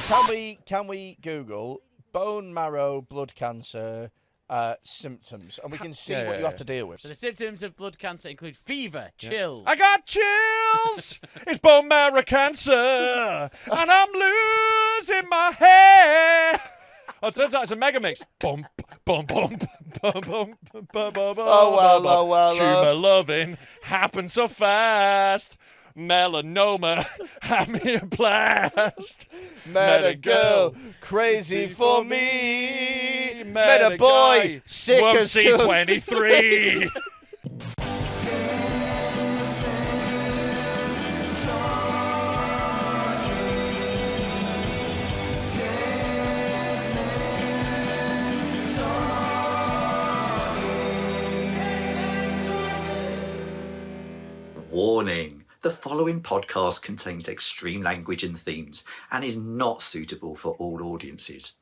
Can we Google bone marrow blood cancer symptoms, and we can see what you have to deal with? So the symptoms of blood cancer include fever, chills. I got chills. It's bone marrow cancer, and I'm losing my hair. Oh, it turns out it's a mega mix. Bump, bump, bump, bump, bump, bump, bump, Oh, well. Tumor loving happens so fast. Melanoma, had me a blast. Met a girl crazy for me. Met a boy sick as could. 23. Warning. The following podcast contains extreme language and themes and is not suitable for all audiences.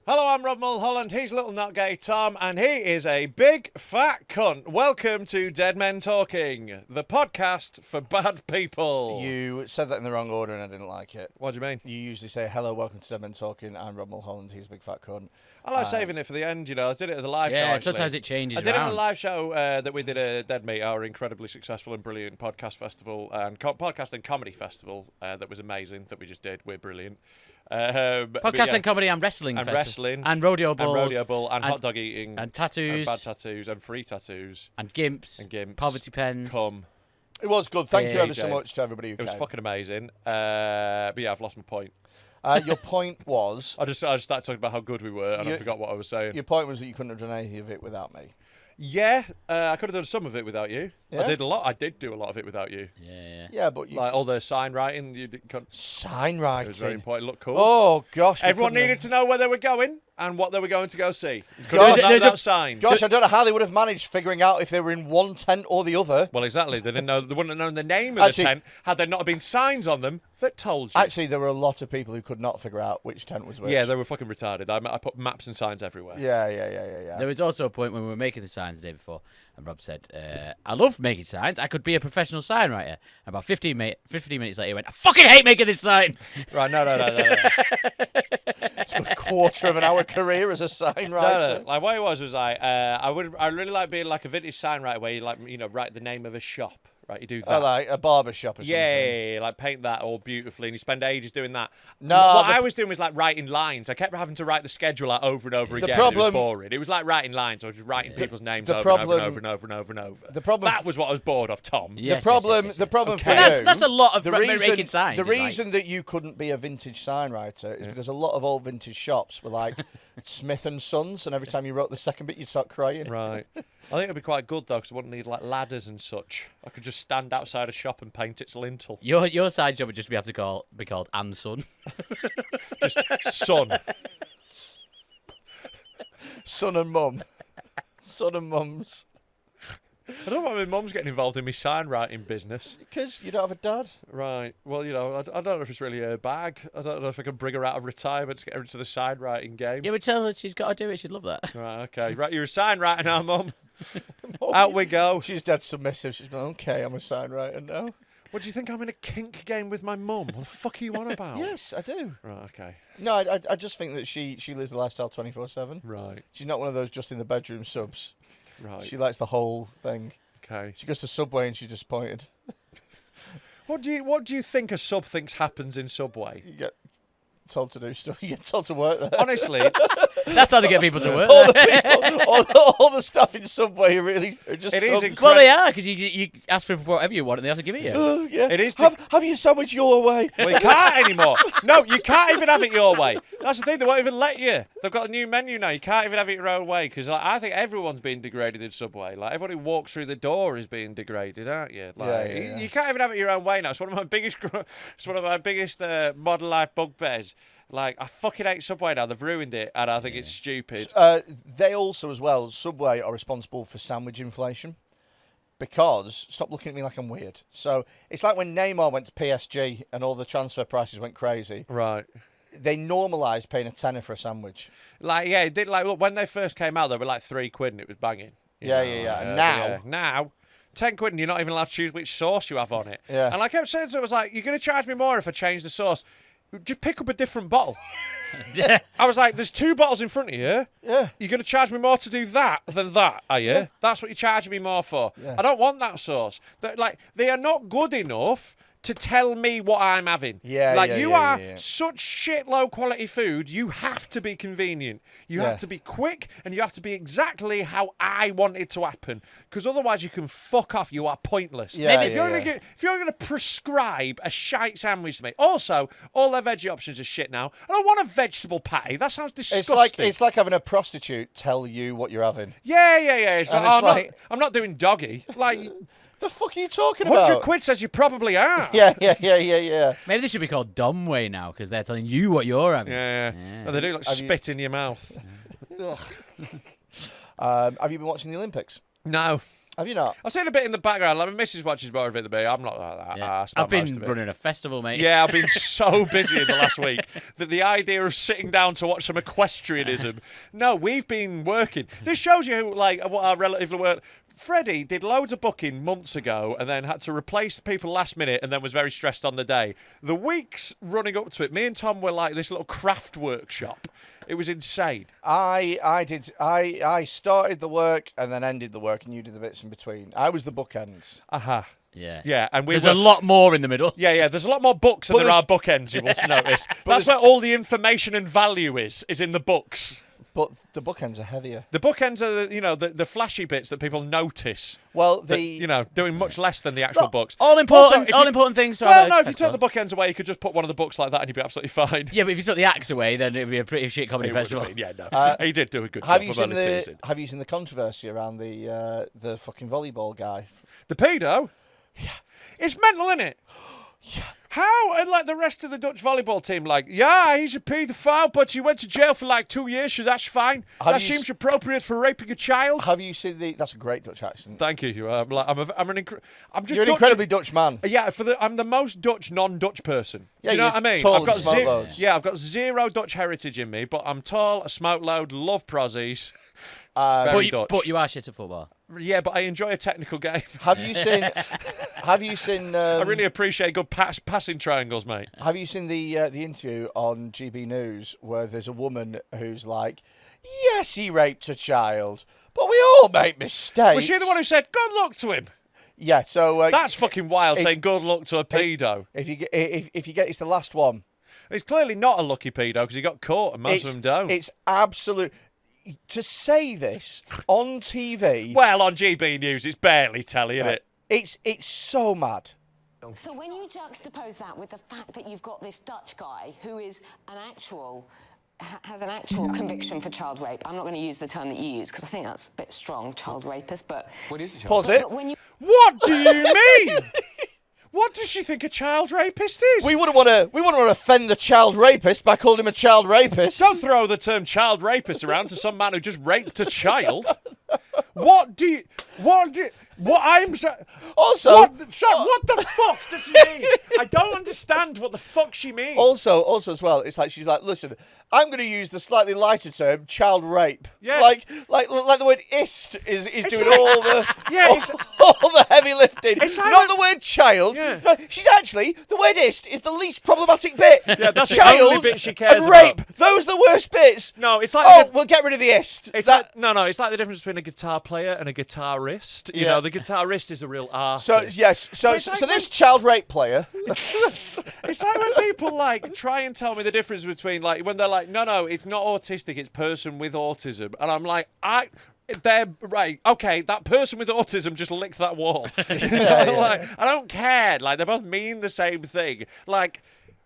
Hello, I'm Rob Mulholland. He's little not gay Tom, and he is a big fat cunt. Welcome to Dead Men Talking, the podcast for bad people. You said that in the wrong order, and I didn't like it. What do you mean? You usually say, hello, welcome to Dead Men Talking. I'm Rob Mulholland. He's a big fat cunt. I like saving it for the end, you know. I did it at the live show, Yeah, actually. sometimes it changes I did it at around. the live show that we did at Dead Meat, our incredibly successful and brilliant podcast festival, and podcast and comedy festival that was amazing, that we just did. We're brilliant. Podcast and comedy and wrestling. And festival. wrestling. And rodeo balls. And rodeo ball. And hot dog eating. And tattoos. And bad tattoos. And free tattoos. And gimps. And gimps. Poverty pens. Cum. It was good. Thank you Yeah, ever so much to everybody who came. It was fucking amazing. But yeah, I've lost my point. Your point was... I just started talking about how good we were, and I forgot what I was saying. Your point was that you couldn't have done any of it without me. Yeah, I could have done some of it without you. Yeah? I did a lot. I did do a lot of it without you. Yeah. Yeah, but you... Like all the sign writing, you couldn't. Sign It writing. was very important. Look cool. Oh, gosh. Everyone needed to know where they were going and what they were going to go see. Gosh, That sign. Gosh, I don't know how they would have managed figuring out if they were in one tent or the other. Well, exactly. They didn't know. They wouldn't have known the name of the tent had there not been signs on them that told you. Actually, there were a lot of people who could not figure out which tent was which. Yeah, they were fucking retarded. I put maps and signs everywhere. Yeah. There was also a point when we were making the signs the day before, and Rob said, I love making signs. I could be a professional sign writer. And about 15 minutes later, he went, I fucking hate making this sign. Right, no. It's got a quarter of an hour career as a sign writer. No. Like what it was like I really like being like a vintage sign writer where you write the name of a shop. Right, you do that. Oh, like a barber shop or something. Yeah, like paint that all beautifully, and you spend ages doing that. No, what I was doing was like writing lines. I kept having to write the schedule out over and over again. It was boring. It was like writing lines. I was just writing people's names over and over. The problem. That was what I was bored of, Tom. Yes, the problem okay. for you. That's a lot of making signs. The reason that you couldn't be a vintage sign writer is because a lot of old vintage shops were like Smith and Sons, and every time you wrote the second bit, you'd start crying. Right. I think it'd be quite good though, because I wouldn't need like ladders and such. I could just stand outside a shop and paint its lintel. Your side job would just be called and Son. Just son. Son and mum. Son and mums. I don't know why my mum's getting involved in my sign writing business. Because you don't have a dad. Right. Well, you know, I don't know if it's really her bag. I don't know if I can bring her out of retirement to get her into the sign writing game. Yeah, but tell her she's got to do it. She'd love that. Right, okay. Right, you're a sign writer now, Mum. Out we go. She's dead submissive. She's like, okay, I'm a sign writer now. What do you think? I'm in a kink game with my mum? What the fuck are you on about? Yes, I do. Right, okay. No, I just think that she lives the lifestyle 24/7. Right. She's not one of those just in the bedroom subs. Right. She likes the whole thing. Okay. She goes to Subway and she's disappointed. What do you think a sub thinks happens in Subway? You get told to do stuff. You get told to work there. Honestly, That's how they get people to work. all the people, all the stuff in Subway are just. It is subs. incredible. Well, they are, because you ask for whatever you want and they have to give it you. Oh, yeah. It is. Have your sandwich your way. Well, you can't anymore. No, you can't even have it your way. That's the thing. They won't even let you. They've got a new menu now. You can't even have it your own way because I think everyone's being degraded in Subway. Like everyone who walks through the door is being degraded, aren't you? Like, Yeah. You can't even have it your own way now. It's one of my biggest modern life bugbears. Like, I fucking hate Subway now. They've ruined it, and I think it's stupid. They also, as well, Subway are responsible for sandwich inflation. Because, stop looking at me like I'm weird. So, it's like when Neymar went to PSG and all the transfer prices went crazy. Right. They normalised paying a tenner for a sandwich. Like, yeah, it did. Like, look, when they first came out, they were like £3 and it was banging. Yeah. And now... Now, £10 and you're not even allowed to choose which sauce you have on it. Yeah. And I kept saying to her, I was like, you're going to charge me more if I change the sauce. Just pick up a different bottle. Yeah. I was like, there's 2 bottles in front of you. Yeah. You're going to charge me more to do that than that, are you? Yeah. That's what you're charging me more for. Yeah. I don't want that sauce. They are not good enough to tell me what I'm having. Yeah, Like, yeah, you yeah, are yeah, yeah. such shit low quality food, you have to be convenient. You Yeah. have to be quick, and you have to be exactly how I want it to happen. Because otherwise you can fuck off. You are pointless. Yeah, Maybe if you're going to prescribe a shite sandwich to me. Also, all their veggie options are shit now. I don't want a vegetable patty. That sounds disgusting. It's like having a prostitute tell you what you're having. Yeah. It's And like, it's like- I'm not doing doggy. Like, The fuck are you talking about? £100 says you probably are. Yeah. Maybe this should be called Dumb Way now because they're telling you what you're having. Yeah. Oh, they do like Have you- spit in your mouth. Have you been watching the Olympics? No. Have you not? I've seen a bit in the background. Like, my missus watches more of it than me. I'm not like that. Yeah. I spend I've been most of it. running a festival, mate. Yeah, I've been so busy in the last week that the idea of sitting down to watch some equestrianism. No, we've been working. This shows you like what our relatively work. Freddie did loads of booking months ago and then had to replace people last minute and then was very stressed on the day. The weeks running up to it, me and Tom were like this little craft workshop. It was insane. I started the work and then ended the work, and you did the bits in between. I was the bookends. Aha. Yeah. Yeah, and There's a lot more in the middle. Yeah, there's a lot more books than But there are bookends, you must notice. That's where all the information and value is in the books. But the bookends are heavier. The bookends are, the flashy bits that people notice. Well, That, doing much less than the actual books. All Also, if you- important things. to Well, have a no, if you festival. took the bookends away, you could just put one of the books like that and you'd be absolutely fine. Yeah, but if you took the axe away, then it'd be a pretty shit comedy It would have festival. been, yeah, no. He did do a good job have you of seen only teasing. Have you seen the controversy around the fucking volleyball guy? The pedo? Yeah. It's mental, isn't it? Yeah. How, and like the rest of the Dutch volleyball team, like, yeah, he's a paedophile, but he went to jail for like 2 years, so that's fine. Have That you seems appropriate for raping a child. Have you seen the? That's a great Dutch accent. Thank you. I'm just You're an Dutch- incredibly Dutch man. Yeah, I'm the most Dutch non-Dutch person. Yeah, Do you know you're what I mean? tall and smoke loads. Yeah, I've got 0 Dutch heritage in me, but I'm tall, I smoke load, love prozzies. Um, Dutch. But you are shit at football. Yeah, but I enjoy a technical game. have you seen? Have you seen? I really appreciate good passing triangles, mate. Have you seen the interview on GB News where there's a woman who's like, "Yes, he raped a child, but we all make mistakes." Was she the one who said, good luck to him? Yeah. So That's fucking wild, it- saying good luck to a pedo. if you get it's the last one. It's clearly not a lucky pedo because he got caught and most of them don't. It's absolute. To say this on TV, Well, on GB News, it's barely telly, isn't it? it's so mad. So when you juxtapose that with the fact that you've got this Dutch guy who is has an actual conviction for child rape. I'm not going to use the term that you use because I think that's a bit strong, child rapist, but... What is a child? Pause it. But when you... What do you mean? What does she think a child rapist is? We wouldn't want to offend the child rapist by calling him a child rapist. Don't throw the term child rapist around to some man who just raped a child. What I'm saying? Also, What the fuck does she mean? I don't understand what the fuck she means. Also as well, it's like she's like, listen, I'm going to use the slightly lighter term, child rape. Yeah. Like the word ist is doing like- all the Yeah, all the heavy lifting. It's like Not when- the word child. Yeah. No, she's actually the word ist is the least problematic bit. Yeah, that's the child only bit she cares and rape. about. Those are the worst bits. No, it's like Oh, we'll get rid of the ist. it's That- it's like the difference between a guitar player and a guitarist. You Yeah. know, the guitarist is a real artist. so yes, so It's like this child rape player. It's like when people like try and tell me the difference between like when they're like, no, it's not autistic, it's person with autism, and I'm like, they're right. Okay, that person with autism just licked that wall. Like, I don't care. Like, they both mean the same thing. Like,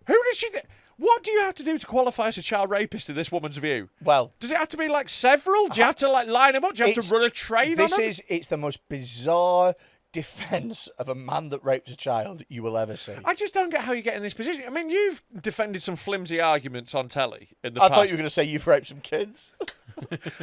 who does she think? What do you have to do to qualify as a child rapist in this woman's view? Well, Does it have to be like several? Do you have to like line them up? Do you have to run a train on them? it's the most bizarre defense of a man that raped a child you will ever see. I just don't get how you get in this position. I mean, you've defended some flimsy arguments on telly in the I past. thought you were going to say you've raped some kids.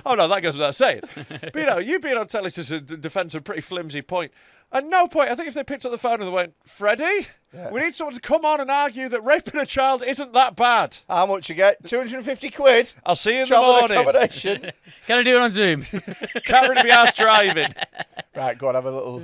Oh, no, that goes without saying. But, you know, you've been on telly to defend some pretty flimsy point. At no point, I think if they picked up the phone and they went, Freddie, we need someone to come on and argue that raping a child isn't that bad. How much you get? 250 quid. I'll see you in the Travel and morning. accommodation. Can I do it on Zoom? Can't really be asked driving. Right, go on, have a little.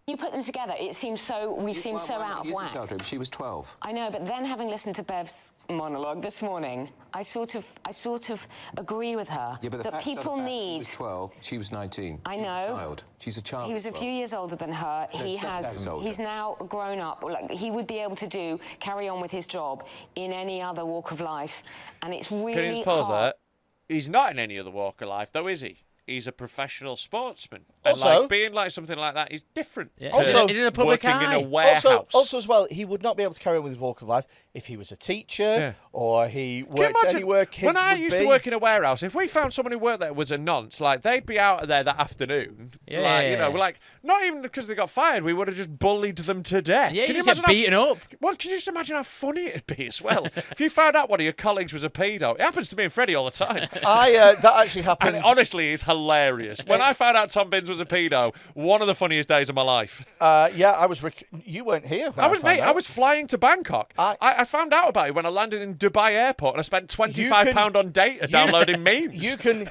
You put them together, it seems so. We seem so out of whack. She was 12. I know, but then having listened to Bev's monologue this morning, I sort of agree with her. Yeah, but that people need. He was 12. She was 19. I know. She's a child. She's a child. He was a few years older than her. He's now grown up. Like, he would be able to carry on with his job in any other walk of life, and it's really Can you just pause hard. there? He's not in any other walk of life, though, is he? He's a professional sportsman. And Also- like, being like something like that is different. Yeah. to Also- He's in a public working in eye. a warehouse. Also, as well, he would not be able to carry on with his walk of life if he was a teacher or he Can you worked imagine, anywhere kids when I would used be. to work in a warehouse, if we found someone who worked there was a nonce, like they'd be out of there that afternoon. Yeah, like, yeah, you know, yeah. like not even because they got fired, we would have just bullied them to death. Yeah, Can you you just imagine get beaten up. Well, can you just imagine how funny it'd be as well if you found out one of your colleagues was a pedo? It happens to me and Freddie all the time. That actually And happened. it honestly is hilarious. When I found out Tom Binns was a pedo, one of the funniest days of my life. Yeah, I was. You weren't here. When I was found mate. out. I was flying to Bangkok. I- I found out about it when I landed in Dubai airport, and I spent £25 on data downloading memes. You can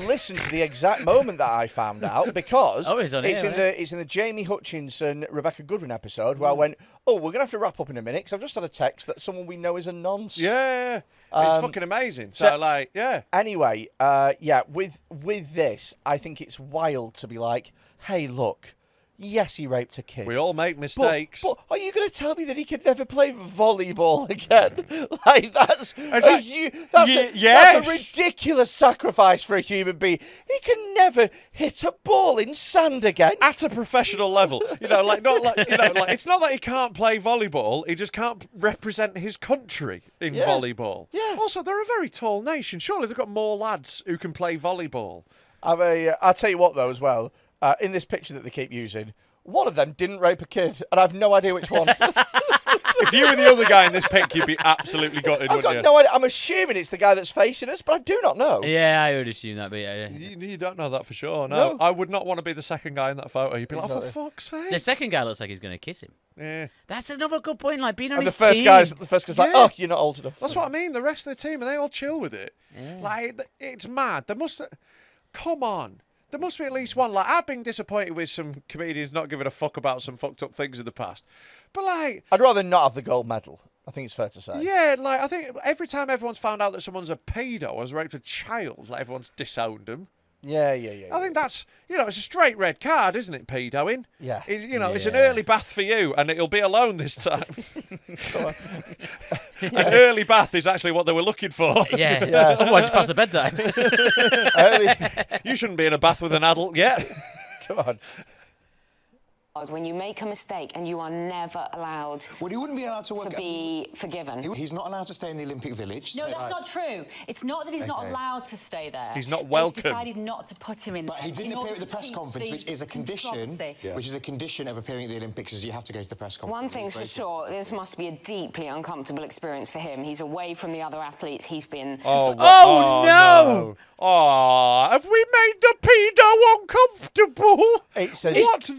listen to the exact moment that I found out because Oh, it's on it's here, in the Jamie Hutchinson Rebecca Goodwin episode where I went, oh, we're gonna have to wrap up in a minute because I've just had a text that someone we know is a nonce. Yeah, it's fucking amazing. So, like, yeah. Anyway, with this, I think it's wild to be like, hey, look, yes, he raped a kid. We all make mistakes. But are you going to tell me that he could never play volleyball again? Like that's a yes. ridiculous sacrifice for a human being. He can never hit a ball in sand again. At a professional level, like it's not that he can't play volleyball; he just can't represent his country in volleyball. Yeah. Also, they're a very tall nation. Surely they've got more lads who can play volleyball. I'll tell you what though, as well. In this picture that they keep using, one of them didn't rape a kid, and I've no idea which one. If you were the other guy in this pic, you'd be absolutely gutted, I've wouldn't got you? no idea. I'm assuming it's the guy that's facing us, but I do not know. Yeah, I would assume that, but yeah. You don't know that for sure. No, No. I would not want to be the second guy in that photo. You'd be like, Exactly. oh, for fuck's sake. The second guy looks like he's going to kiss him. Yeah. That's another good point, like being on And the his first team. guy's like, Yeah. oh, you're not old enough. That's what I mean. The rest of the team, are they all chill with it? Yeah. Like, it's mad. Come on. There must be at least one. Like, I've been disappointed with some comedians not giving a fuck about some fucked up things in the past. But, like, I'd rather not have the gold medal. I think it's fair to say. yeah, like, I think every time everyone's found out that someone's a pedo or has raped a child, like, everyone's disowned them. Yeah. I think that's, it's a straight red card, isn't it, pedoing? Yeah. It's an Yeah. early bath for you, and it'll be alone this time. An early bath is actually what they were looking for. Yeah. Yeah. Otherwise, it's past the bedtime. You shouldn't be in a bath with an adult yet. Come on. When you make a mistake and you are never allowed Well, he wouldn't be allowed to work. to be forgiven. He's not allowed to stay in the Olympic Village. No, that's not true. It's not that he's not allowed to stay there. He's not They've welcome. decided not to put him in But there. he didn't in appear order at the to press keep conference, the which is a condition. controversy. Which is a condition of appearing at the Olympics, is you have to go to the press conference. One thing's for sure, this must be a deeply uncomfortable experience for him. He's away from the other athletes. He's been... Oh, no! Oh, have we made the pedo uncomfortable? It's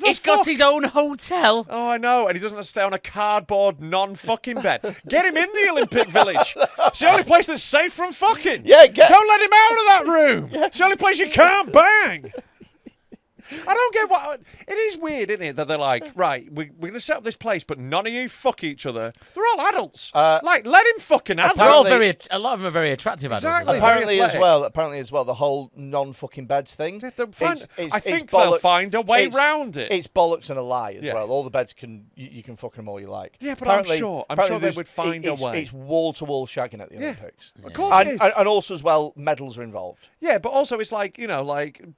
He's got his own hotel. Oh, I know, and he doesn't have to stay on a cardboard non-fucking bed. Get him in the Olympic Village. It's the only place that's safe from fucking. Yeah, Don't let him out of that room. It's the only place you can't bang. I don't get what... It is weird, isn't it, that they're like, right, we're going to set up this place, but none of you fuck each other. They're all adults. Let him fucking They're all adult. a lot of them are very attractive adults. Exactly. apparently as athletic. well, the whole non-fucking beds thing. They'll find- it's I think bollocks. they'll find a way It's- round it. It's bollocks and a lie as Yeah. well. All the beds you can fuck them all you like. Yeah, but I'm sure they there's- would find a way. It's wall-to-wall shagging at the Olympics. Of course it is. And also as well, medals are involved. Yeah, but also it's like,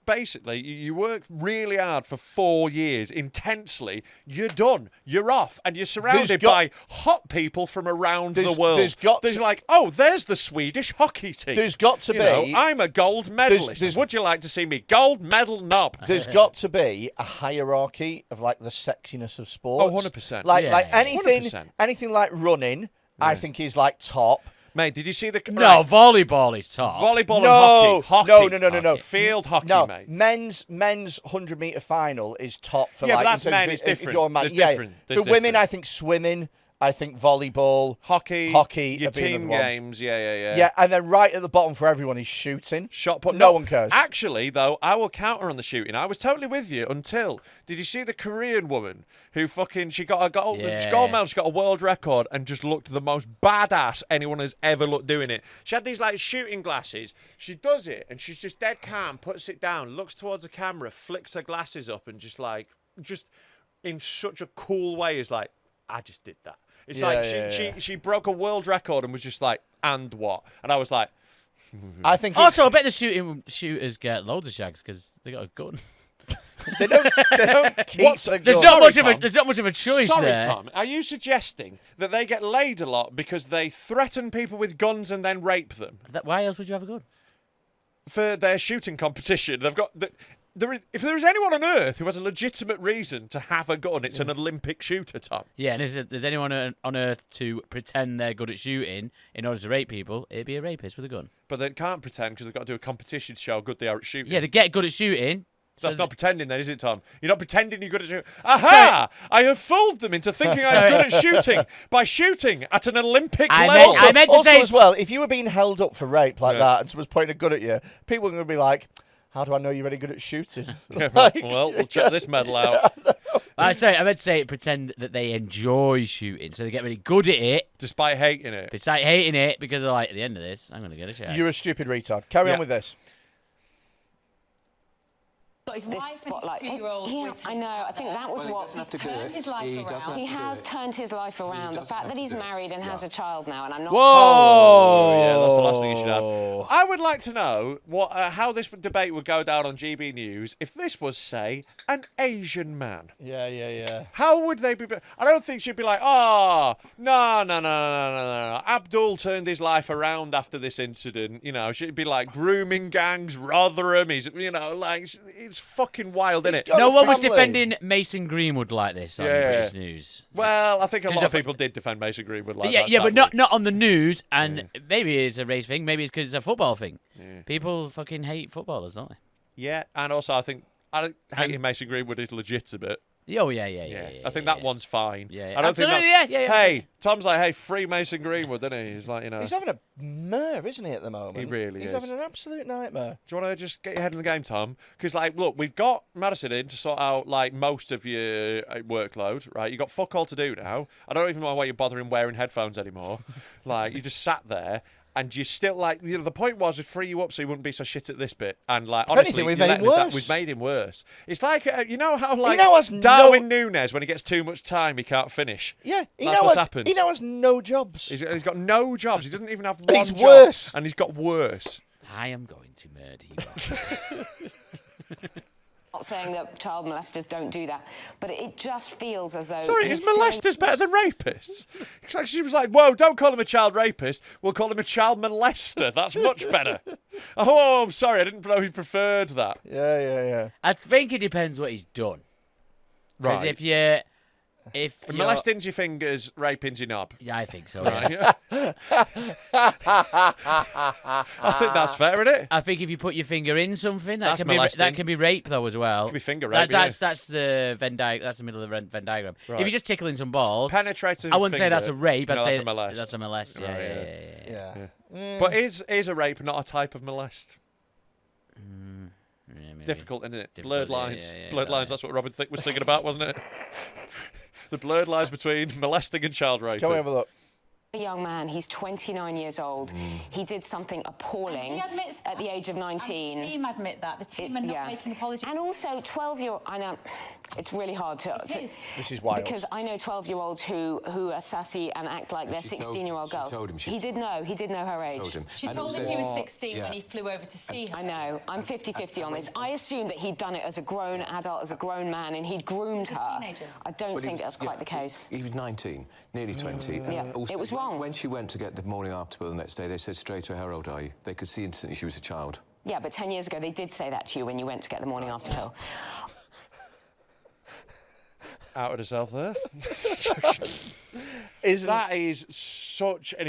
basically you work really hard for 4 years intensely, you're done, you're off, and you're surrounded by hot people from around the world. There's like, oh, there's the Swedish hockey team. There's got to be... I'm a gold medalist. Would you like to see me? Gold medal knob. There's got to be a hierarchy of like the sexiness of sports. Oh, 100%. Like Yeah. anything like running, I think is like top. Mate, did you see the... No, right, volleyball is top. volleyball and No, hockey. no. Field hockey, No, mate. men's 100-meter final is top for Yeah, like. but that's in terms men, of it's if different. you're a man. There's Yeah, different. for There's women, different. I think swimming I think volleyball, hockey, your your being team another one. games. Yeah. Yeah, and then right at the bottom for everyone is shooting. Shot put. No one cares. Actually, though, I will counter on the shooting. I was totally with you until. Did you see the Korean woman who she got a gold medal, she got a world record, and just looked the most badass anyone has ever looked doing it. She had these like shooting glasses. She does it, and she's just dead calm, puts it down, looks towards the camera, flicks her glasses up, and just in such a cool way is like, I just did that. It's she broke a world record and was just like, and what? And I was like, I think Also, I bet the shooters get loads of shags because they got a gun. they don't keep the gun. There's not much of a choice sorry, there. Tom, are you suggesting that they get laid a lot because they threaten people with guns and then rape them? Why else would you have a gun? For their shooting competition, they've got... if there is anyone on Earth who has a legitimate reason to have a gun, it's an Olympic shooter, Tom. Yeah, and if there's anyone on Earth to pretend they're good at shooting in order to rape people, it'd be a rapist with a gun. But they can't pretend because they've got to do a competition to show how good they are at shooting. Yeah, they get good at shooting. That's not pretending then, is it, Tom? You're not pretending you're good at shooting. Aha! I have fooled them into thinking I'm good at shooting by shooting at an Olympic level. I meant to also, say as well, if you were being held up for rape like that and someone's pointing a gun at you, people are going to be like, how do I know you're very good at shooting? Well, we'll check this medal out. I meant to say pretend that they enjoy shooting, so they get really good at it. Despite hating it. Despite hating it, because they're like, at the end of this, I'm going to get a shot. You're a stupid retard. Carry on with this. Got his This wife spotlight. and his 2-year-old Yeah, with I him. know. I think that was what He's turned his life around. he has turned his life around. The fact that he's married and has a child now, and I'm not. Whoa! Oh, yeah, that's the last thing you should have. I would like to know how this debate would go down on GB News if this was, say, an Asian man. Yeah. How would they be? I don't think she'd be like, oh, no. Abdul turned his life around after this incident. You know, she'd be like grooming gangs, Rotherham. He's, like, it's fucking wild, isn't it? got No a one was family. defending Mason Greenwood like this on British News. Well, I think a lot of people did defend Mason Greenwood like that. Yeah, but sadly. not on the news, and maybe it's a race thing, maybe it's because it's a football thing. Yeah. People fucking hate footballers, don't they? Yeah, and also I think hating Mason Greenwood is legitimate. Oh, yeah. I think that one's fine. Yeah, I don't think absolutely, that, Hey, Tom's like, hey, free Mason Greenwood, isn't he? He's like, He's having a mare, isn't he, at the moment? He really He's is. having an absolute nightmare. Do you want to just get your head in the game, Tom? Because, like, look, we've got Madison in to sort out, like, most of your workload, right? You've got fuck all to do now. I don't even know why you're bothering wearing headphones anymore. Like, you just sat there. And you still, like, the point was to free you up so you wouldn't be so shit at this bit. And, like, honestly, anything, we've made him worse. We've made him worse. It's like, you know how, like, has Darwin Núñez, when he gets too much time, he can't finish. Yeah, That's what's happened. He now has no jobs. He's got no jobs. He doesn't even have one he's job. worse. And he's got worse. I am going to murder you. Not saying that child molesters don't do that, but it just feels as though. Sorry, he's is still- molesters better than rapists? It's like she was like, whoa, don't call him a child rapist. We'll call him a child molester. That's much better. Oh, I'm sorry. I didn't know he preferred that. Yeah. I think it depends what he's done. Because Right. if you're... Molesting's your fingers, raping's your knob. Yeah, I think so. Right, Yeah. yeah. I think that's fair, isn't it? I think if you put your finger in something, That's that molesting. can be rape though as well. Could be finger rape, That's the Venn diagram. That's the middle of the Venn diagram. Right. If you're just tickling some balls, Penetrating I wouldn't say finger, that's a rape. no, I'd say that's a molest. That's a molest. Yeah, Right, yeah. But is a rape not a type of molest? Yeah, maybe. Difficult, isn't it? Difficult, Blurred yeah, lines. yeah, Blurred yeah. lines, that's what Robin Thicke was singing about, wasn't it? The blurred lines between molesting and child rape. Can we have a look? A young man, he's 29 years old. He did something appalling He admits at the age of 19. And the team admit that. The team are not making apologies. And also, 12-year-old. I know it's really hard to. It is. This is wild. Because I know 12-year-olds who are sassy and act like they're 16-year-old she girls. told him he did know her age. Told him. She And told him also- he was 16 when he flew over to see her. I know. I'm 50-50 on this. I assumed that he'd done it as a grown adult, as a grown man, and he'd groomed As a her. teenager. I don't But he think was- that's quite the case. He was 19, nearly 20. and Yeah, also, it was wrong. When she went to get the morning after pill the next day, they said straight to her, how old are you? They could see instantly she was a child. Yeah, but 10 years ago, they did say that to you when you went to get the morning after pill. Out of herself there. That is such an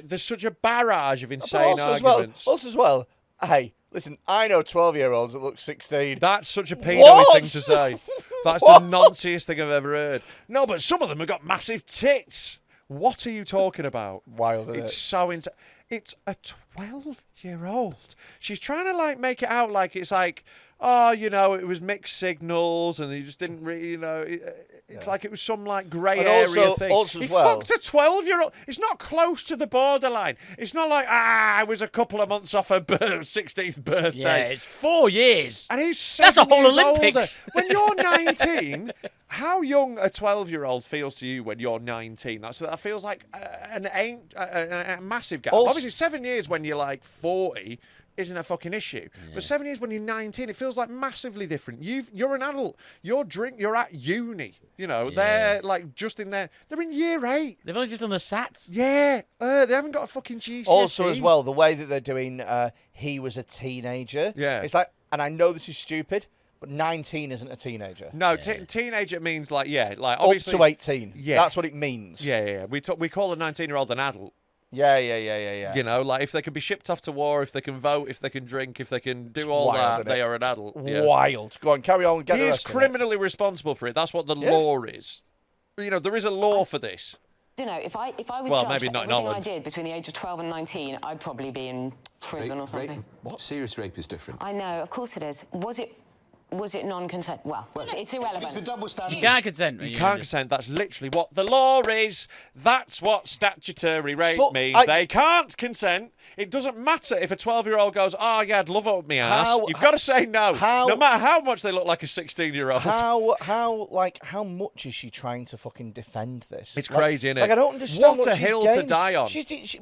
there's such a barrage of insane arguments. Also as well, hey, listen, I know 12-year-olds that look 16. That's such a pedo What? thing to say. That's the nonsiest thing I've ever heard. No, but some of them have got massive tits. What are you talking about? Wild, isn't It's it? so insane. It's a 12-year-old. She's trying to like make it out like it's like, oh, you know, it was mixed signals and he just didn't really, you know, it's like it was some like grey And area thing. also He as well- fucked a 12-year-old. It's not close to the borderline. It's not like, I was a couple of months off her 16th birthday. Yeah, it's 4 years. And he's That's a 7 whole years Olympics. older. When you're 19, how young a 12-year-old feels to you when you're 19? That feels like a massive gap. Also- Obviously, 7 years when you're like 40 isn't a fucking issue. But 7 years when you're 19, it feels like massively different. You're an adult. You're at uni. You know, they're like just in there. They're in year 8. They've only just done the SATs. Yeah, they haven't got a fucking GCSE. Also, as well, the way that they're doing, he was a teenager. Yeah. It's like, and I know this is stupid, but 19 isn't a teenager. No, teenager means like Up obviously to 18. Yeah. That's what it means. Yeah. We call a 19-year-old an adult. Yeah. You know, like if they can be shipped off to war, if they can vote, if they can drink, if they can do all wild, that, isn't they it? are an adult. Yeah. Wild. Go on, carry on. Get He the is rest of it. criminally responsible for it. That's what the law is. You know, there is a law for this. You know, if I was Well, judged maybe for not in everything I Holland. did between the age of 12 and 19, I'd probably be in prison or something. Serious rape is different. I know, of course it is. Was it non-consent? Well, it's irrelevant. It's a double standard. You can't consent. You can't consent. That's literally what the law is. That's what statutory rape But means. They can't consent. It doesn't matter if a 12-year-old goes, oh, yeah, I'd love it up my ass. You've got to say no. No matter how much they look like a 16-year-old. How much is she trying to fucking defend this? It's crazy, isn't it? Like, I don't understand What a she's hill to gained. die on.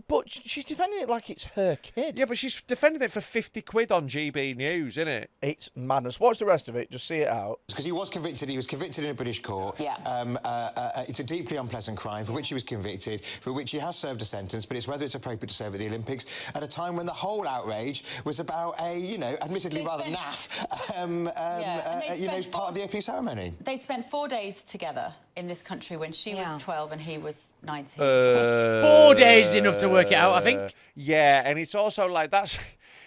But she's defending it like it's her kid. Yeah, but she's defending it for 50 quid on GB News, isn't it? It's madness. Watch the rest of it. Just see it out. Because he was convicted in a British court. Yeah. It's a deeply unpleasant crime for which he was convicted, for which he has served a sentence, but it's whether it's appropriate to serve at the Olympics at a time when the whole outrage was about a, you know, admittedly rather naff, part of the opening ceremony. They spent 4 days together in this country when she was 12 and he was 19. 4 days is enough to work it out, I think. Yeah, and it's also like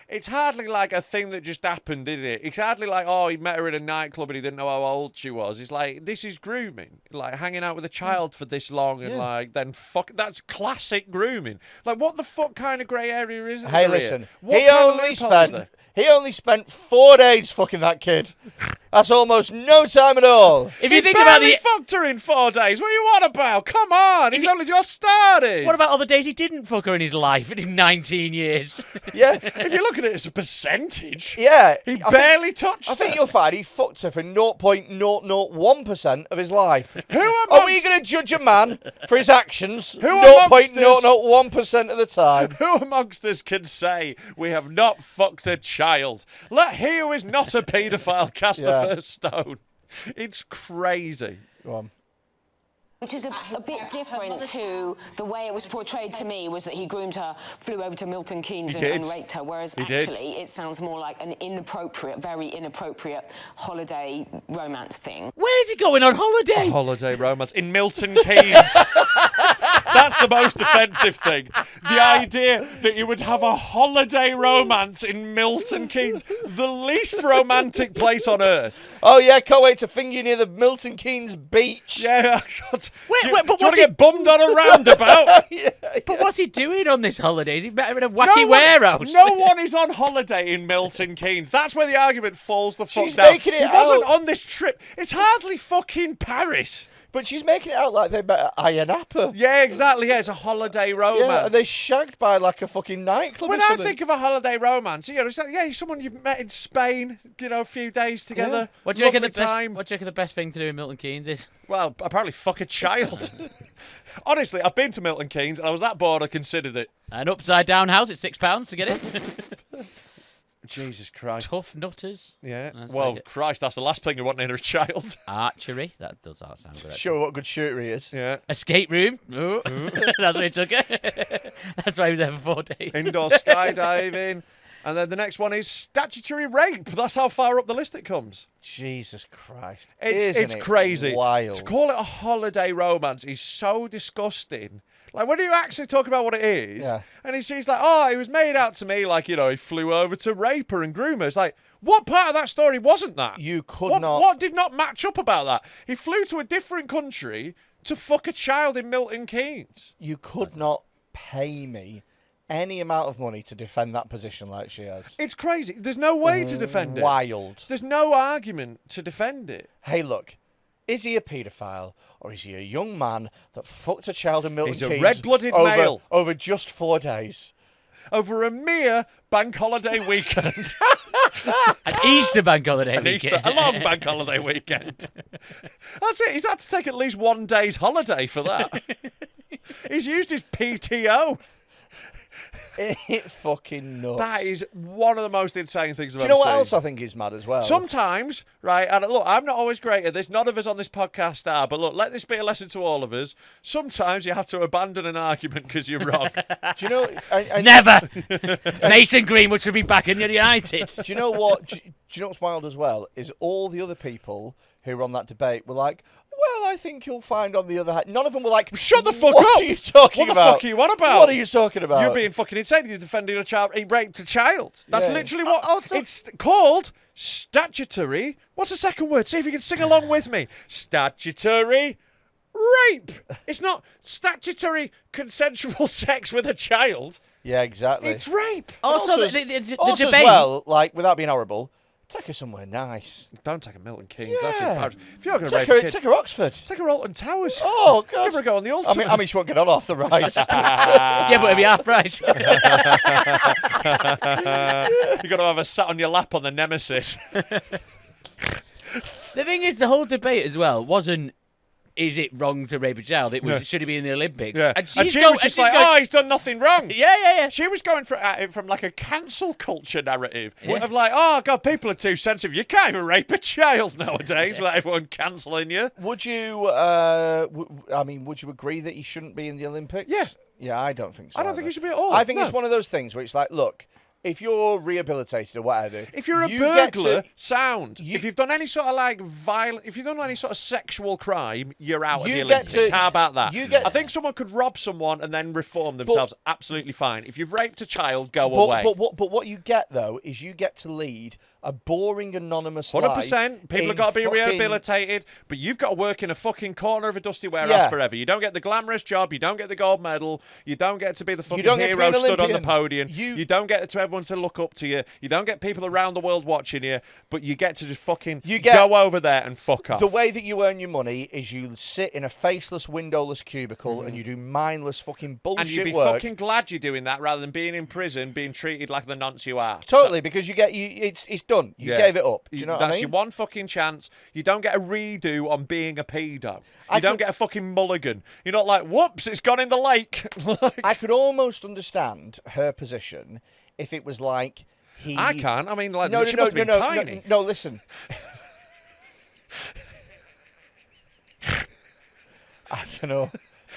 it's hardly like a thing that just happened, is it? It's hardly like, oh, he met her in a nightclub and he didn't know how old she was. It's like, this is grooming. Like, hanging out with a child for this long and, like, then that's classic grooming. Like, what the fuck kind of grey area is it? Hey, listen. What He only spent 4 days fucking that kid. That's almost no time at all. If you think about He fucked her in 4 days. What are you on about? Come on. He's only just started. What about all the days he didn't fuck her in his life in his 19 years? Yeah. If you look at it as a percentage, Yeah. he barely touched her. I think you'll find he fucked her for 0.001% of his life. Who Are we going to judge a man for his actions Who amongst us- 0.001% of the time? Who amongst us can say we have not fucked a child? Let he who is not a paedophile cast the first stone. It's crazy. Go on. Which is a bit different to the way it was portrayed to me, was that he groomed her, flew over to Milton Keynes and raped her, whereas actually it sounds more like an very inappropriate holiday romance thing. Where's he going on holiday? Holiday romance in Milton Keynes. That's the most offensive thing. The idea that you would have a holiday romance in Milton Keynes, the least romantic place on earth. Oh, yeah, can't wait to finger you near the Milton Keynes beach. Yeah, God. Wait, do but you want what's to get bummed on a roundabout? But what's he doing on this holiday? Is he better in a wacky warehouse? No one is on holiday in Milton Keynes. That's where the argument falls the fuck She's down. making it He wasn't out. on this trip. It's hardly fucking Paris. But she's making it out like they met at Iron Apple. Yeah, exactly. Yeah, it's a holiday romance. Yeah, and they shagged by like a fucking nightclub When or I something. think of a holiday romance, you know, it's like, yeah, someone you've met in Spain, you know, a few days together. What do you reckon Lovely time. What do you reckon the best thing to do in Milton Keynes is? Well, apparently fuck a child. Honestly, I've been to Milton Keynes and I was that bored I considered it. An upside down house at £6 to get in. Jesus Christ. Tough nutters. Yeah. That's Well, like it. Christ, that's the last thing you want in a child. Archery. That does not sound good. actually. Show what good shooter he is. Yeah. Escape room. Ooh. That's where he took it. That's why he was there for 4 days. Indoor skydiving. And then the next one is statutory rape. That's how far up the list it comes. Jesus Christ. It's Isn't it crazy. wild? To call it a holiday romance is so disgusting. Like, when you actually talk about what it is, Yeah. and she's like, oh, it was made out to me like, he flew over to rape her and groom her. It's like, what part of that story wasn't that? You could not... What did not match up about that? He flew to a different country to fuck a child in Milton Keynes. You could not pay me any amount of money to defend that position like she has. It's crazy. There's no way to defend it. Wild. There's no argument to defend it. Hey, look. Is he a paedophile, or is he a young man that fucked a child in Milton He's a Keynes red-blooded male. over just 4 days? Over a mere bank holiday weekend. An Easter bank holiday An weekend. Easter, a long bank holiday weekend. That's it. He's had to take at least 1 day's holiday for that. He's used his PTO. It fucking nuts. That is one of the most insane things I've Do ever you know what seen. else I think is mad as well? Sometimes, right, and look, I'm not always great at this. None of us on this podcast are, but look, let this be a lesson to all of us. Sometimes you have to abandon an argument because you're wrong. Do you know... Never! Mason Greenwood should be back in United. Do you know what? Do you know what's wild as well? Is all the other people who were on that debate were like, well, I think you'll find on the other hand. None of them were like, shut the fuck what up! What are you talking about? What the fuck are you on about? What are you talking about? You're being fucking insane. You're defending a child. He raped a child. That's Yeah. literally what... Also- it's called statutory... What's the second word? See if you can sing along with me. Statutory rape. It's not statutory consensual sex with a child. Yeah, exactly. It's rape. Also, also, the also debate. as well, like, without being horrible, take her somewhere nice. Don't take a Milton Keynes. That's Yeah. embarrassing. If you're going to Take rape a her, kid, take her Oxford. take her Alton Towers. Oh, God. Give her a go on the Ultimate. I mean, she won't get on off the rides. Yeah, but it'll be half price. You've got to have her sat on your lap on the Nemesis. The thing is, the whole debate as well wasn't, is it wrong to rape a child? It was, Yeah. should he be in the Olympics? Yeah. And And she's she go- was just and like, she's going- oh, he's done nothing wrong. Yeah. She was going at it from like a cancel culture narrative of like, oh, God, people are too sensitive. You can't even rape a child nowadays without everyone cancelling you. Would you, would you agree that he shouldn't be in the Olympics? Yeah. Yeah, I don't think so. I don't think either. he should be at all. I think No. it's one of those things where it's like, look, if you're rehabilitated or whatever, If you're a you get burglar, to- sound. If you've done any sort of like violent, if you've done any sort of sexual crime, you're out of You the get Olympics. to- How about that? you get I to- think someone could rob someone and then reform themselves. Absolutely fine. If you've raped a child, go away. But what you get though is you get to lead a boring anonymous life. 100%. People have got to be rehabilitated, but you've got to work in a fucking corner of a dusty warehouse Yeah. forever. You don't get the glamorous job. You don't get the gold medal. You don't get to be the fucking don't get to be hero an stood on the Olympian. podium. You- You don't get to everyone to look up to you. You don't get people around the world watching you, but you get to just fucking go over there and fuck off. The way that you earn your money is you sit in a faceless, windowless cubicle and you do mindless fucking bullshit and you'd be work. fucking glad you're doing that rather than being in prison, being treated like the nonce you are. Totally, because it's done. You gave it up. Do you know what I That's mean? your one fucking chance. You don't get a redo on being a pedo. I You don't could- get a fucking mulligan. You're not like, whoops, it's gone in the lake. I could almost understand her position if it was like he. I can't. I mean, like, No, she no, must no, have no, been no, tiny. no, listen.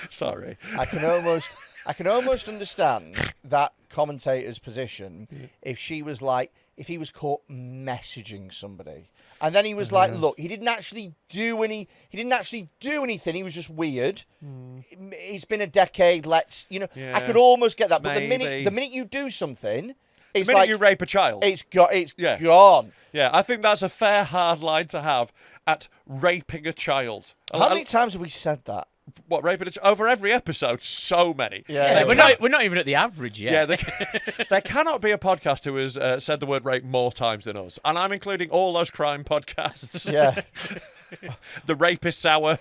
Sorry. I can almost understand that commentator's position if she was like, if he was caught messaging somebody, and then he was like, look, he didn't actually do anything. He was just weird. It's been a decade. I Yeah. could almost get that, but Maybe. the minute you do something, The it's minute like you rape a child. it's Yeah. gone. Yeah, I think that's a fair, hard line to have at raping a child. How many times have we said that? What, raping a child? Over every episode, so many. Yeah. we're not even at the average yet. Yeah, there cannot be a podcast who has said the word rape more times than us. And I'm including all those crime podcasts. Yeah. The Rapist Hour.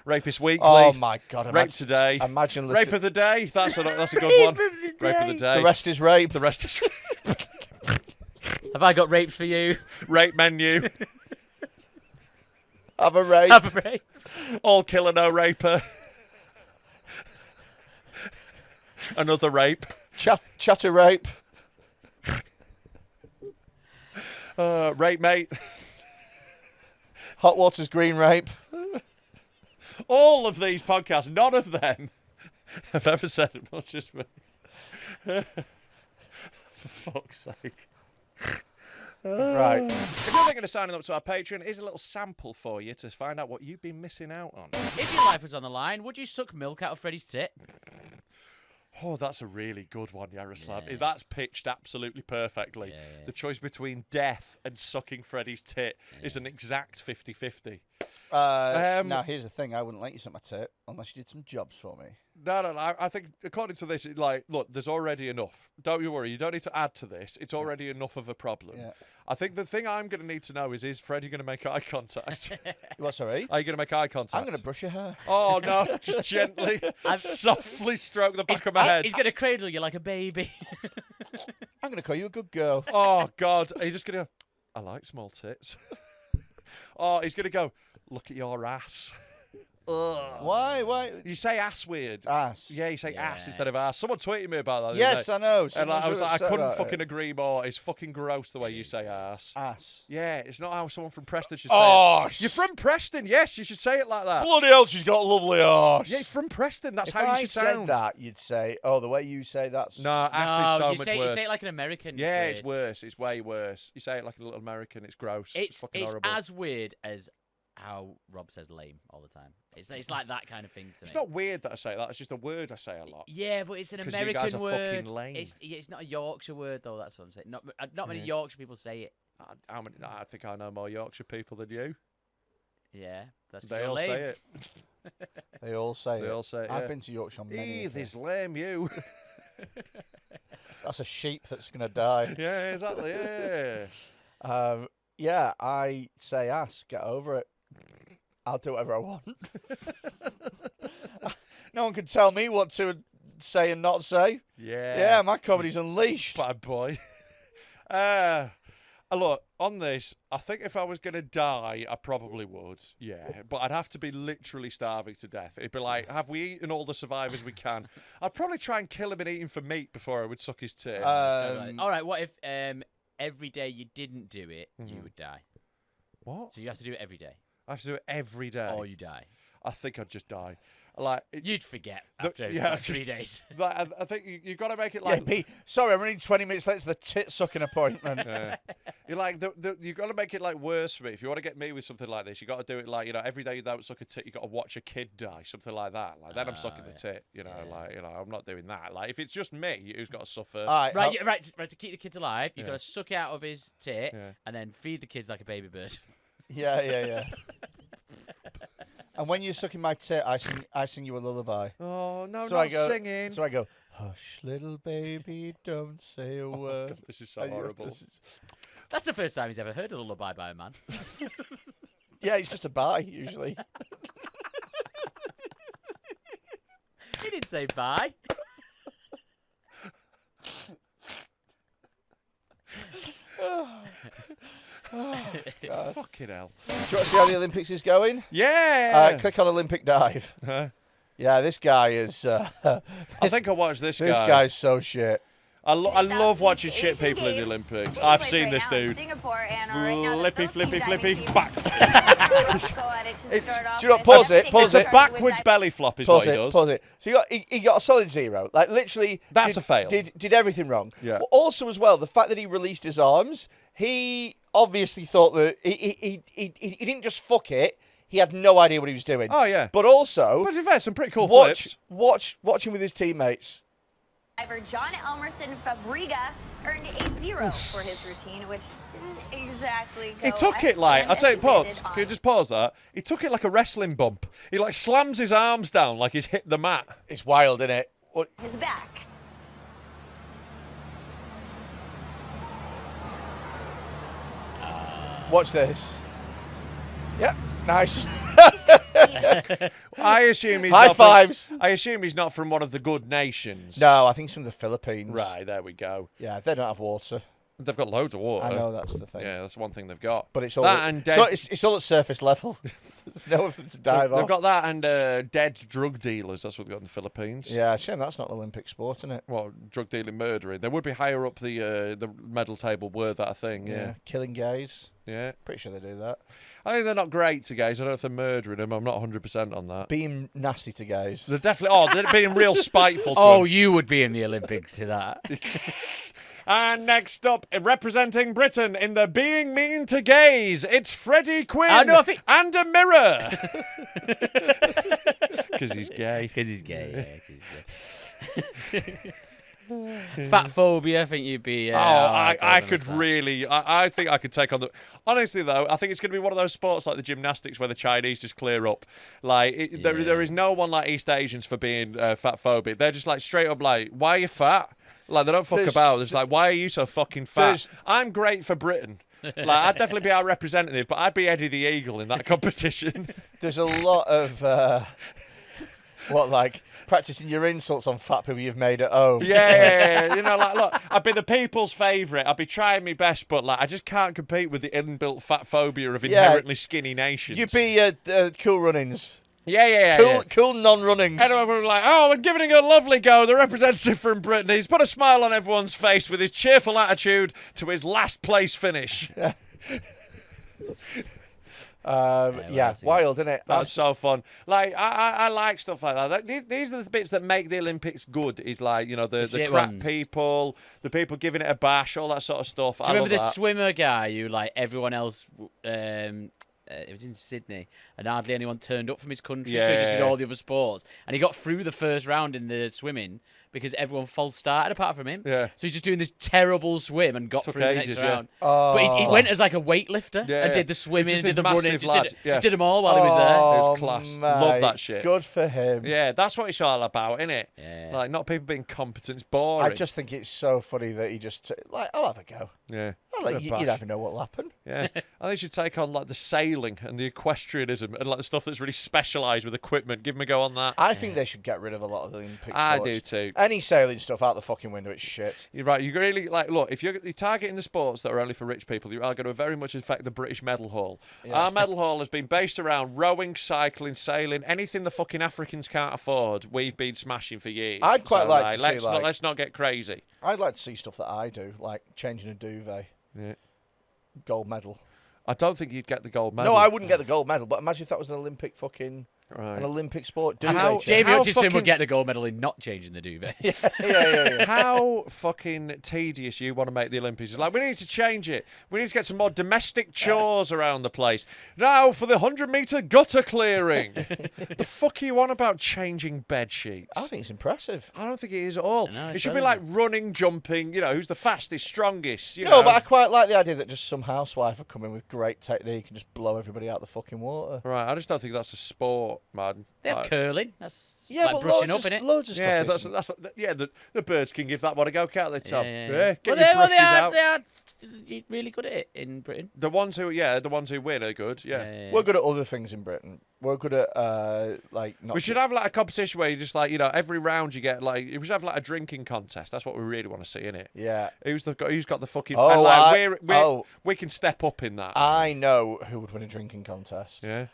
Rapist Weekly. Oh my God! Rape Today. Imagine Rape of the Day. That's a good one. Rape of the Day. The rest is rape. The rest is Have I got rapes for you? Rape Menu. Have a rape. Have a rape. All killer, no raper. Another rape. Chatter rape. Rape Mate. Hot Water's green rape. All of these podcasts, none of them have ever said as much as me. For fuck's sake. Right. If you're thinking of signing up to our Patreon, here's a little sample for you to find out what you've been missing out on. If your life was on the line, would you suck milk out of Freddy's tit? Oh, that's a really good one, Yaroslav. That's pitched absolutely perfectly. The choice between death and sucking Freddy's tit is an exact 50-50. Now, here's the thing. I wouldn't let you suck my tit unless you did some jobs for me. No. I think, according to this, look, there's already enough. Don't you worry. You don't need to add to this. It's already enough of a problem. Yeah. I think the thing I'm going to need to know is Freddie going to make eye contact? What, sorry? Are you going to make eye contact? I'm going to brush your hair. Oh, no. Just gently, softly stroke the back of my head. He's going to cradle you like a baby. I'm going to call you a good girl. Oh, God. Are you just going to go, I like small tits? Oh, he's going to go, look at your ass. Ugh. Why? You say ass weird. Ass. Yeah, you say ass instead of ass. Someone tweeted me about that. Yes, I know. And I was like, I couldn't fucking agree more. It's fucking gross the way you say ass. Ass. Yeah, it's not how someone from Preston should say it. You're from Preston, yes, you should say it like that. Bloody hell, she's got a lovely arse. Yeah, from Preston, that's if how you I should said sound. that, you'd say, oh, the way you say that's... No, ass is so much worse. You say it like an American. Yeah, it's worse. It's way worse. You say it like a little American. It's gross. It's horrible. as weird as how Rob says lame all the time. It's like that kind of thing to me. It's not weird that I say that. It's just a word I say a lot. Yeah, but it's an American you guys are word. Fucking lame. It's not a Yorkshire word though. That's what I'm saying. Not many Yorkshire people say it. I think I know more Yorkshire people than you. Yeah, that's they all lame. say it. They all say it. They all say it. I've been to Yorkshire many. This lame you. That's a sheep that's gonna die. Yeah, exactly. Yeah. Yeah, I say ass. Get over it. I'll do whatever I want. No one can tell me what to say and not say. Yeah, my comedy's unleashed. Bad boy. Look, on this, I think if I was going to die, I probably would. Yeah, but I'd have to be literally starving to death. It'd be like, have we eaten all the survivors we can? I'd probably try and kill him and eat him for meat before I would suck his tit. All right, what if every day you didn't do it, you would die? What? So you have to do it every day. I have to do it every day. Or you die. I think I'd just die. Like you'd forget after 3 days. Like, I think you got to make it like. Yeah, Pete, sorry, I'm running 20 minutes late to the tit sucking appointment. You're like you got to make it like worse for me. If you want to get me with something like this, you got to do it like every day you don't suck a tit, you got to watch a kid die, something like that. Like then I'm sucking the tit. I'm not doing that. Like if it's just me who's got to suffer. Right. To keep the kids alive, you've got to suck it out of his tit and then feed the kids like a baby bird. Yeah. And when you're sucking my tit, I sing you a lullaby. Oh no, so not singing. So I go, hush, little baby, don't say a word. God, this is so horrible. That's the first time he's ever heard a lullaby by a man. Yeah, it's just a bye usually. He didn't say bye. God. Fucking hell. Do you want to see how the Olympics is going? Yeah. Click on Olympic dive. Yeah, this guy is... I think I watched this guy. This guy's so shit. I love watching shit people in the Olympics. I've seen this dude. Flippy, back. Do you know, pause it. It's a backwards belly flop is what he does. Pause it. So he got a solid 0. Like literally, that's a fail. Did everything wrong. Yeah. But also as well, the fact that he released his arms, he obviously thought that he didn't just fuck it. He had no idea what he was doing. Oh yeah. But also, but in fact, some pretty cool flips. Watching with his teammates. Driver John Elmerson Fabriga earned a 0 for his routine, which didn't exactly go. He took it like, I'll tell you, pause. Can you just pause that? He took it like a wrestling bump. He like slams his arms down like he's hit the mat. It's wild, isn't it? His back. Watch this. Yep, nice. I assume he's High fives. I assume he's not from one of the good nations. No, I think he's from the Philippines. Right, there we go. Yeah, they don't have water. They've got loads of water. I know, that's the thing. Yeah, that's one thing they've got. But it's all it's all at surface level. There's nowhere to dive off. They've got that and dead drug dealers. That's what they've got in the Philippines. Yeah, shame that's not an Olympic sport, isn't it? Well, drug dealing, murdering. They would be higher up the medal table were that a thing. Yeah. Killing gays. Yeah. Pretty sure they do that. I think they're not great to gays. I don't know if they're murdering them. I'm not 100% on that. Being nasty to gays. They're definitely. Oh, they're being real spiteful to Oh, them. you would be in the Olympics to that. And next up, representing Britain in the Being Mean to Gays, it's Freddy Quinne and a mirror. Because he's gay. Because he's gay, Fat phobia, I think you'd be... I could really... I think I could take on the... Honestly, though, I think it's going to be one of those sports like the gymnastics where the Chinese just clear up. Like, there is no one like East Asians for being fat phobic. They're just like straight up like, why are you fat? Like, they don't fuck about. It's like, why are you so fucking fat? I'm great for Britain. Like, I'd definitely be our representative, but I'd be Eddie the Eagle in that competition. There's a lot of... practicing your insults on fat people you've made at home. Yeah. You know, like, look, I'd be the people's favourite. I'd be trying my best, but, like, I just can't compete with the inbuilt fat phobia of inherently skinny nations. You'd be Cool Runnings. Yeah. Cool non-runnings. Everyone would be like, oh, I'm giving it a lovely go. The representative from Britain. He's put a smile on everyone's face with his cheerful attitude to his last place finish. Wild, isn't it? That's so fun. Like, I like stuff like that. These are the bits that make the Olympics good. Is like, you know, the crap people, the people giving it a bash, all that sort of stuff. Do you remember the swimmer guy who, like, everyone else... it was in Sydney, and hardly anyone turned up from his country, so he just did all the other sports. And he got through the first round in the swimming because everyone false started apart from him. Yeah. So he's just doing this terrible swim and got through the next round. Oh. But he went as like a weightlifter and did the swimming, did the running, just did them all while he was there. It was class. Love that shit. Good for him. Yeah, that's what it's all about, isn't it? Yeah. Like, not people being competent. It's boring. I just think it's so funny that he just... I'll have a go. Yeah. You never know what'll happen. Yeah. I think you should take on, like, the sailing and the equestrianism and, like, the stuff that's really specialised with equipment. Give them a go on that. I think they should get rid of a lot of the Olympic sports. I do too. Any sailing stuff out the fucking window, it's shit. You're right. You really, like, look, if you're targeting the sports that are only for rich people, you are going to very much affect the British medal hall. Yeah. Our medal hall has been based around rowing, cycling, sailing, anything the fucking Africans can't afford, we've been smashing for years. I'd quite like to see, let's not get crazy. I'd like to see stuff that I do, like changing a duvet. Yeah. Gold medal. I don't think you'd get the gold medal. No, I wouldn't get the gold medal, but imagine if that was an Olympic fucking... Right. An Olympic sport. Jamie Hutchinson would get the gold medal in not changing the duvet. Yeah. How fucking tedious you want to make the Olympics. It's like, we need to change it. We need to get some more domestic chores around the place. Now for the 100-metre gutter clearing. The fuck are you on about changing bed sheets? I think it's impressive. I don't think it is at all. It should be like running, jumping, you know, who's the fastest, strongest. You know. But I quite like the idea that just some housewife would come in with great technique and just blow everybody out the fucking water. Right, I just don't think that's a sport. Man. They have curling. That's like but brushing up, innit? Loads of stuff. The birds can give that one a go, can't they, Tom? Yeah. Get your brushes out. They are really good at it in Britain. The ones who win are good. Yeah. We're good at other things in Britain. We're good at We should have like a competition where you just like, you know, every round you get like, we should have like a drinking contest. That's what we really want to see, innit? Yeah. Who's got the fucking? We can step up in that. I know who would win a drinking contest. Yeah.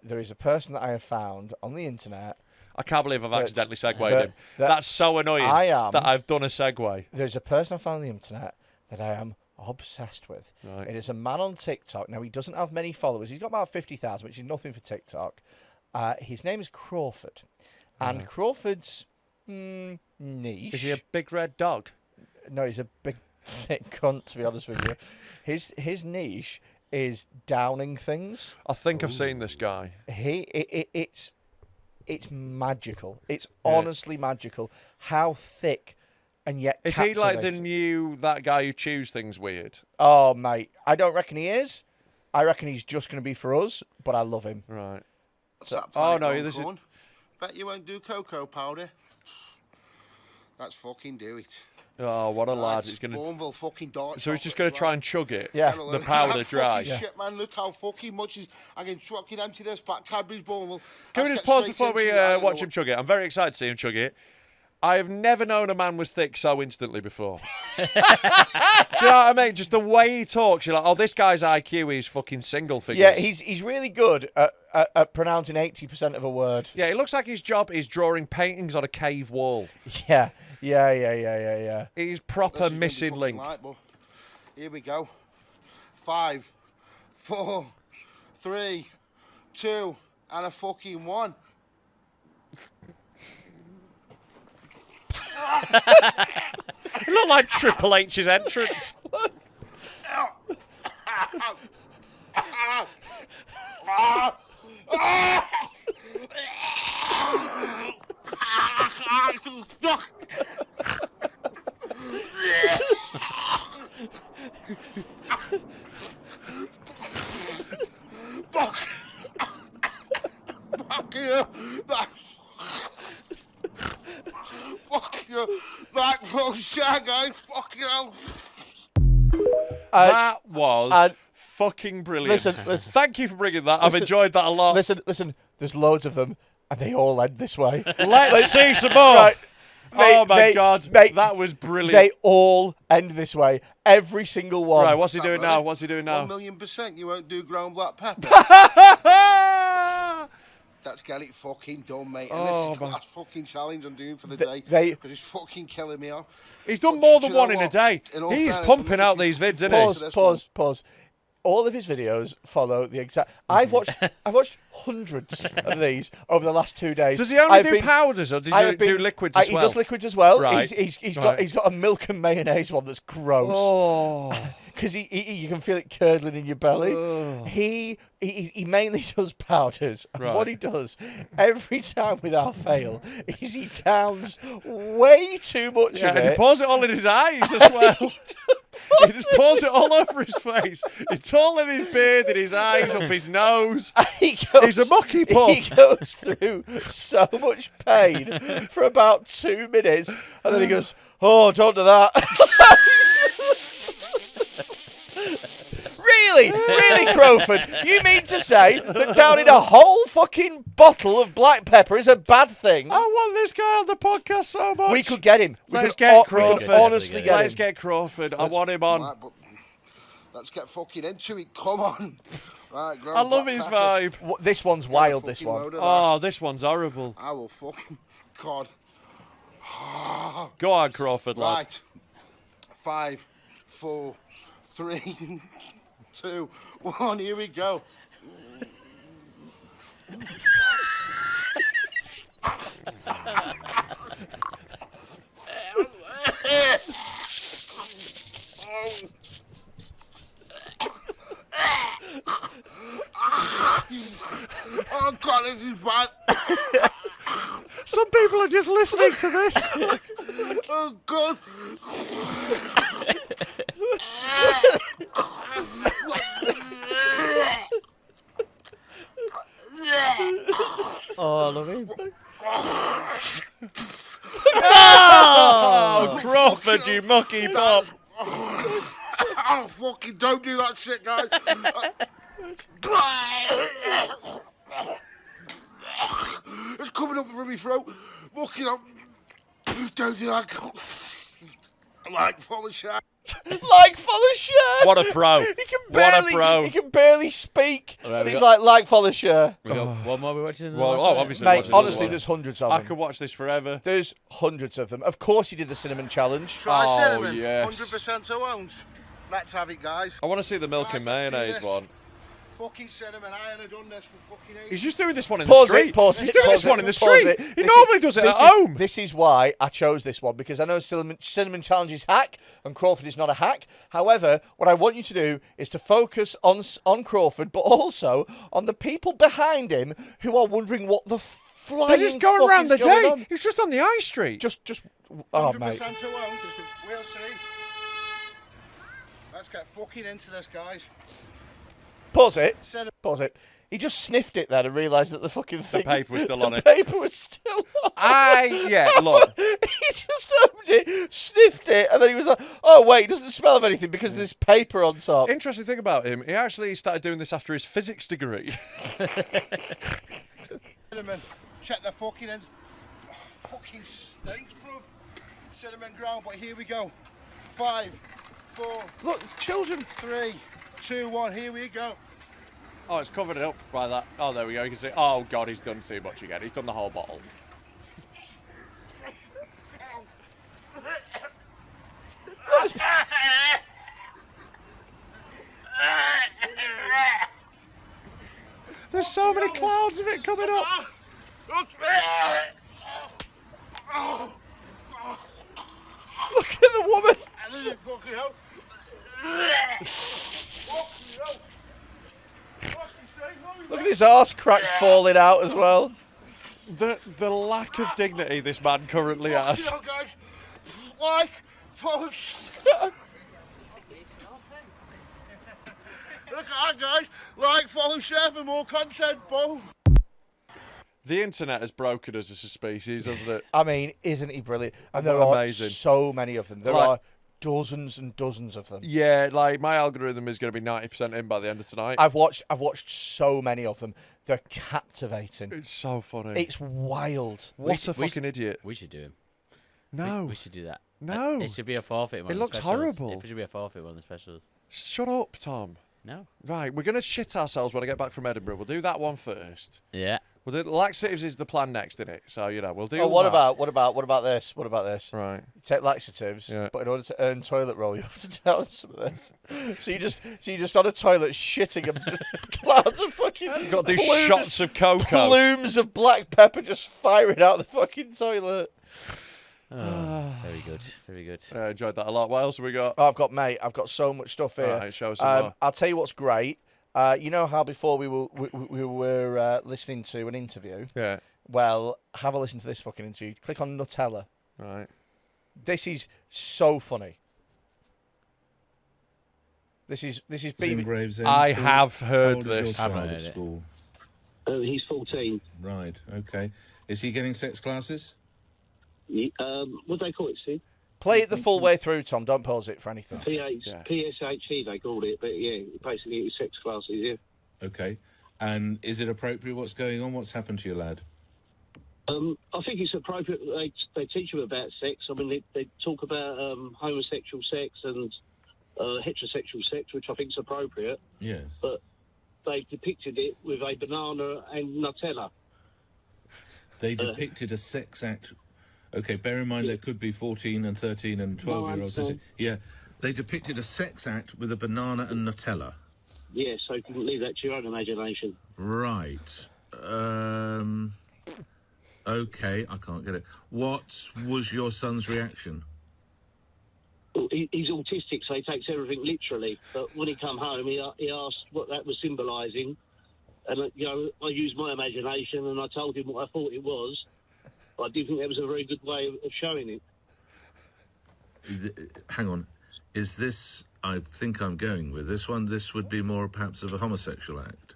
There is a person that I have found on the internet. I can't believe I've accidentally segued him. That's so annoying. That I've done a segue. There's a person I found on the internet that I am obsessed with. Right. It is a man on TikTok. Now, he doesn't have many followers. He's got about 50,000, which is nothing for TikTok. His name is Crawford. And Crawford's niche... Is he a big red dog? No, he's a big, thick cunt, to be honest with you. His niche is downing things. I think I've seen this guy. It's magical. It's honestly magical how thick and yet is he like that guy who chews things weird? Oh, mate. I don't reckon he is. I reckon he's just going to be for us, but I love him. Right. What's that? This is... Bet you won't do cocoa powder. Let's fucking do it. Oh, what a lad! He's gonna. So he's just gonna try and chug it. Yeah. The powder dry. Shit, man! Look how fucking much I can fucking empty this pack. Cadbury's Boneville. Can we just pause before we watch him chug it? I'm very excited to see him chug it. I have never known a man was thick so instantly before. Do you know what I mean? Just the way he talks, you're like, oh, this guy's IQ is fucking single figures. Yeah, he's really good at pronouncing 80% of a word. Yeah, it looks like his job is drawing paintings on a cave wall. Yeah. He's proper missing link. Light, here we go. 5, 4, 3, 2, and a fucking 1. It looked sound like Triple H's entrance. Fuck you. Fuck you. That full shag, fuck you. That was fucking brilliant. Listen. Thank you for bringing that. I've enjoyed that a lot. Listen. There's loads of them, and they all end this way. Let's see some more. Right. Oh my God, that was brilliant. They all end this way. Every single one. Right, what's he doing now? 1,000,000% you won't do ground black pepper. That's get it fucking done, mate. And this is the last fucking challenge I'm doing for the day. Because it's fucking killing me off. He's done more than one in a day. He's pumping out these vids, isn't he? Pause. All of his videos follow the exact. I've watched hundreds of these over the last 2 days. Does he only do powders or does he do liquids as well? He does liquids as well. Right. He's got a milk and mayonnaise one that's gross. Oh. Because you can feel it curdling in your belly. He mainly does powders. And what he does every time without fail is he downs way too much of it. And he pours it all in his eyes as well. He just pours it all over his face. It's all in his beard, in his eyes, up his nose. He's a mucky pup. He goes through so much pain for about 2 minutes, and then he goes, "Oh, don't do that." Really, Crowford? You mean to say that downing a whole fucking bottle of black pepper is a bad thing? I want this guy on the podcast so much. We could get him. Let's get Crawford. We could honestly get him. Let's get Crawford. I want him on. Right, but let's get fucking into it. Come on. Right, I love his vibe. This one's wild, this one. Oh, this one's horrible. I will fucking... God. Go on, Crawford, lad. Right. 5, 4, 3, 2, 1. Here we go. Oh God, this is bad. Some people are just listening to this. Oh God. Oh, I love him. Oh, Crawford, you mucky pop. Oh, fucking don't do that shit, guys. It's coming up from my throat. Fucking up. Don't do that. Like full of shit. Like full of shit. What a pro. He can barely speak. Right, and he's like full of shit. We got one more we're watching. Obviously. Mate, honestly, there's hundreds of them. I could watch this forever. There's hundreds of them. Of course, he did the cinnamon challenge. Try cinnamon. Yes. 100% ounce. Let's have it, guys. I want to see the milk and mayonnaise one. Fucking cinnamon. I ain't done this for fucking ages. He's just doing this one in the street. He's doing this one in the street. He normally does it at home. This is why I chose this one, because I know cinnamon challenge is hack, and Crawford is not a hack. However, what I want you to do is to focus on Crawford, but also on the people behind him who are wondering what the flying They're just going fuck around is the going day. on. He's just on the high street. Just, oh, 100% mate. ounce. We'll see. Let's get fucking into this, guys. Pause it. He just sniffed it then and realised that the fucking thing... The paper was still on it. The paper was still on look. He just opened it, sniffed it, and then he was like, oh, wait, it doesn't smell of anything because there's paper on top. Interesting thing about him, he actually started doing this after his physics degree. Cinnamon. Check the fucking ends. Oh, fucking stinks, bruv. Cinnamon ground, but here we go. 5, 4... Look, it's children. 3, 2, 1, here we go. Oh, it's covered up by that. Oh, there we go. You can see. Oh, God, he's done too much again. He's done the whole bottle. There's so many clouds of it coming up. Look at the woman. Fucking hell. Look at his arse crack falling out as well. The lack of dignity this man currently has. Fucking hell, guys. Like, follow... Look at that, guys. Like, follow, share for more content, Bo. The internet has broken us as a species, hasn't it? I mean, isn't he brilliant? And What there are amazing. so many of them. There are dozens and dozens of them. Yeah, like my algorithm is going to be 90% in by the end of tonight. I've watched so many of them. They're captivating. It's so funny. It's wild. What a fucking idiot. We should do him. No. We should do that. No. It should be a forfeit. It looks horrible. It should be a forfeit one of the specials. Shut up, Tom. No. Right, we're going to shit ourselves when I get back from Edinburgh. We'll do that one first. Yeah. We'll do laxatives is the plan next, isn't it? So, we'll do what that. about this? What about this? Right. You take laxatives, but in order to earn toilet roll, you have to down some of this. So you just on a toilet shitting and clouds of fucking. You've got to do shots of cocoa. Plumes of black pepper just firing out the fucking toilet. Oh, very good. Very good. I enjoyed that a lot. What else have we got? Oh, I've got so much stuff here. Right, show us some more. I'll tell you what's great. You know how before we were listening to an interview? Yeah. Well, have a listen to this fucking interview. Click on Nutella. Right. This is so funny. This is Gravesend. I have heard How old this. Is your child at school? He's 14. Right. Okay. Is he getting sex classes? What do they call it, Sid? Play it the full way through, Tom. Don't pause it for anything. PSHE, they called it, but yeah, basically it's sex classes, yeah. Okay. And is it appropriate what's going on? What's happened to your lad? I think it's appropriate that they teach him about sex. I mean, they talk about homosexual sex and heterosexual sex, which I think is appropriate. Yes. But they depicted it with a banana and Nutella. They depicted a sex act. Okay, bear in mind there could be 14 and 13 and 12-year-olds. No, Yeah. They depicted a sex act with a banana and Nutella. Yeah, so you can leave that to your own imagination. Right. Okay, I can't get it. What was your son's reaction? Well, he's autistic, so he takes everything literally. But when he come home, he asked what that was symbolising. And, I used my imagination and I told him what I thought it was. I didn't think that was a very good way of showing it. Hang on. Is this, I think I'm going with this one, this would be more perhaps of a homosexual act?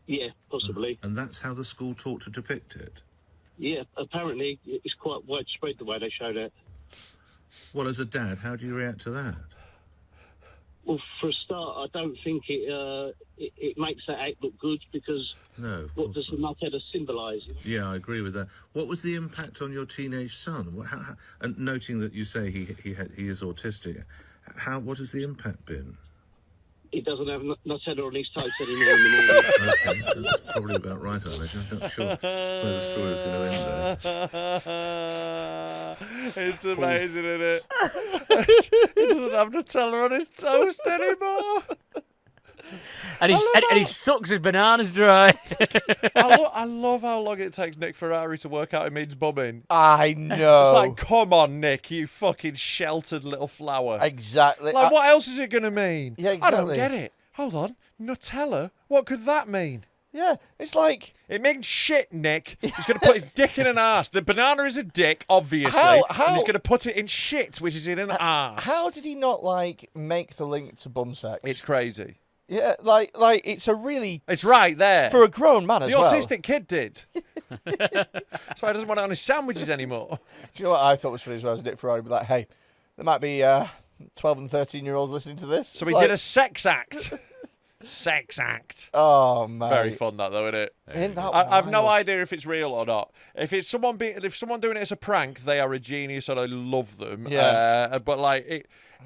Yeah, possibly. And that's how the school taught to depict it? Yeah, apparently it's quite widespread the way they show that. Well, as a dad, how do you react to that? Well, for a start, I don't think it makes that act look good because what does the Nutella symbolise? Yeah, I agree with that. What was the impact on your teenage son? And noting that you say he is autistic, what has the impact been? He doesn't have Nutella on his toast anymore in the morning. Okay, that's probably about right, I imagine. I'm not sure where the story is going to end there. It's amazing, isn't it? He doesn't have Nutella on his toast anymore. And he sucks his bananas dry. I love how long it takes Nick Ferrari to work out it means bumming. I know. It's like, come on, Nick, you fucking sheltered little flower. Exactly. Like, what else is it going to mean? Yeah, exactly. I don't get it. Hold on. Nutella? What could that mean? Yeah, it's like... It means shit, Nick. He's going to put his dick in an arse. The banana is a dick, obviously. How? And he's going to put it in shit, which is in an arse. How did he not, make the link to bum sex? It's crazy. Yeah, like it's a really... It's right there. For a grown man as well. The autistic kid did. That's why he doesn't want it on his sandwiches anymore. Do you know what I thought was funny as well as Nick Ferrari? But hey, there might be 12 and 13-year-olds listening to this. So he did a sex act. Sex act. Oh, man. Very fun, that, though, isn't it? Isn't that I've no wild? idea if it's real or not. If it's someone doing it as a prank, they are a genius and I love them. Yeah. But,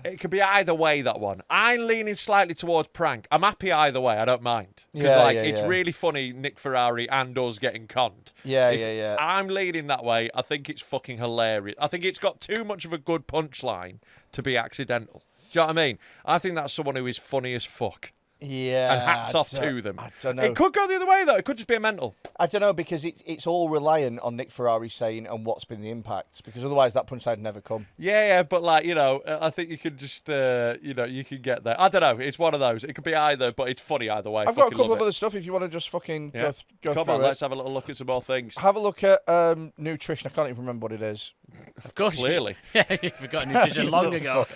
it could be either way, that one. I'm leaning slightly towards prank. I'm happy either way. I don't mind. Because, it's really funny, Nick Ferrari and us getting conned. Yeah. I'm leaning that way. I think it's fucking hilarious. I think it's got too much of a good punchline to be accidental. Do you know what I mean? I think that's someone who is funny as fuck. Yeah. And hats off to them. I don't know. It could go the other way, though. It could just be a mental. I don't know, because it's all reliant on Nick Ferrari saying and what's been the impact, because otherwise that punchline never come. Yeah, but like, you know, I think you could just, you know, you could get there. I don't know. It's one of those. It could be either, but it's funny either way. I've got a couple of other stuff if you want to just fucking go Come through on, it. let's have a little look at some more things. Have a look at nutrition. I can't even remember what it is. Of course. Clearly. Yeah, you forgot nutrition long ago.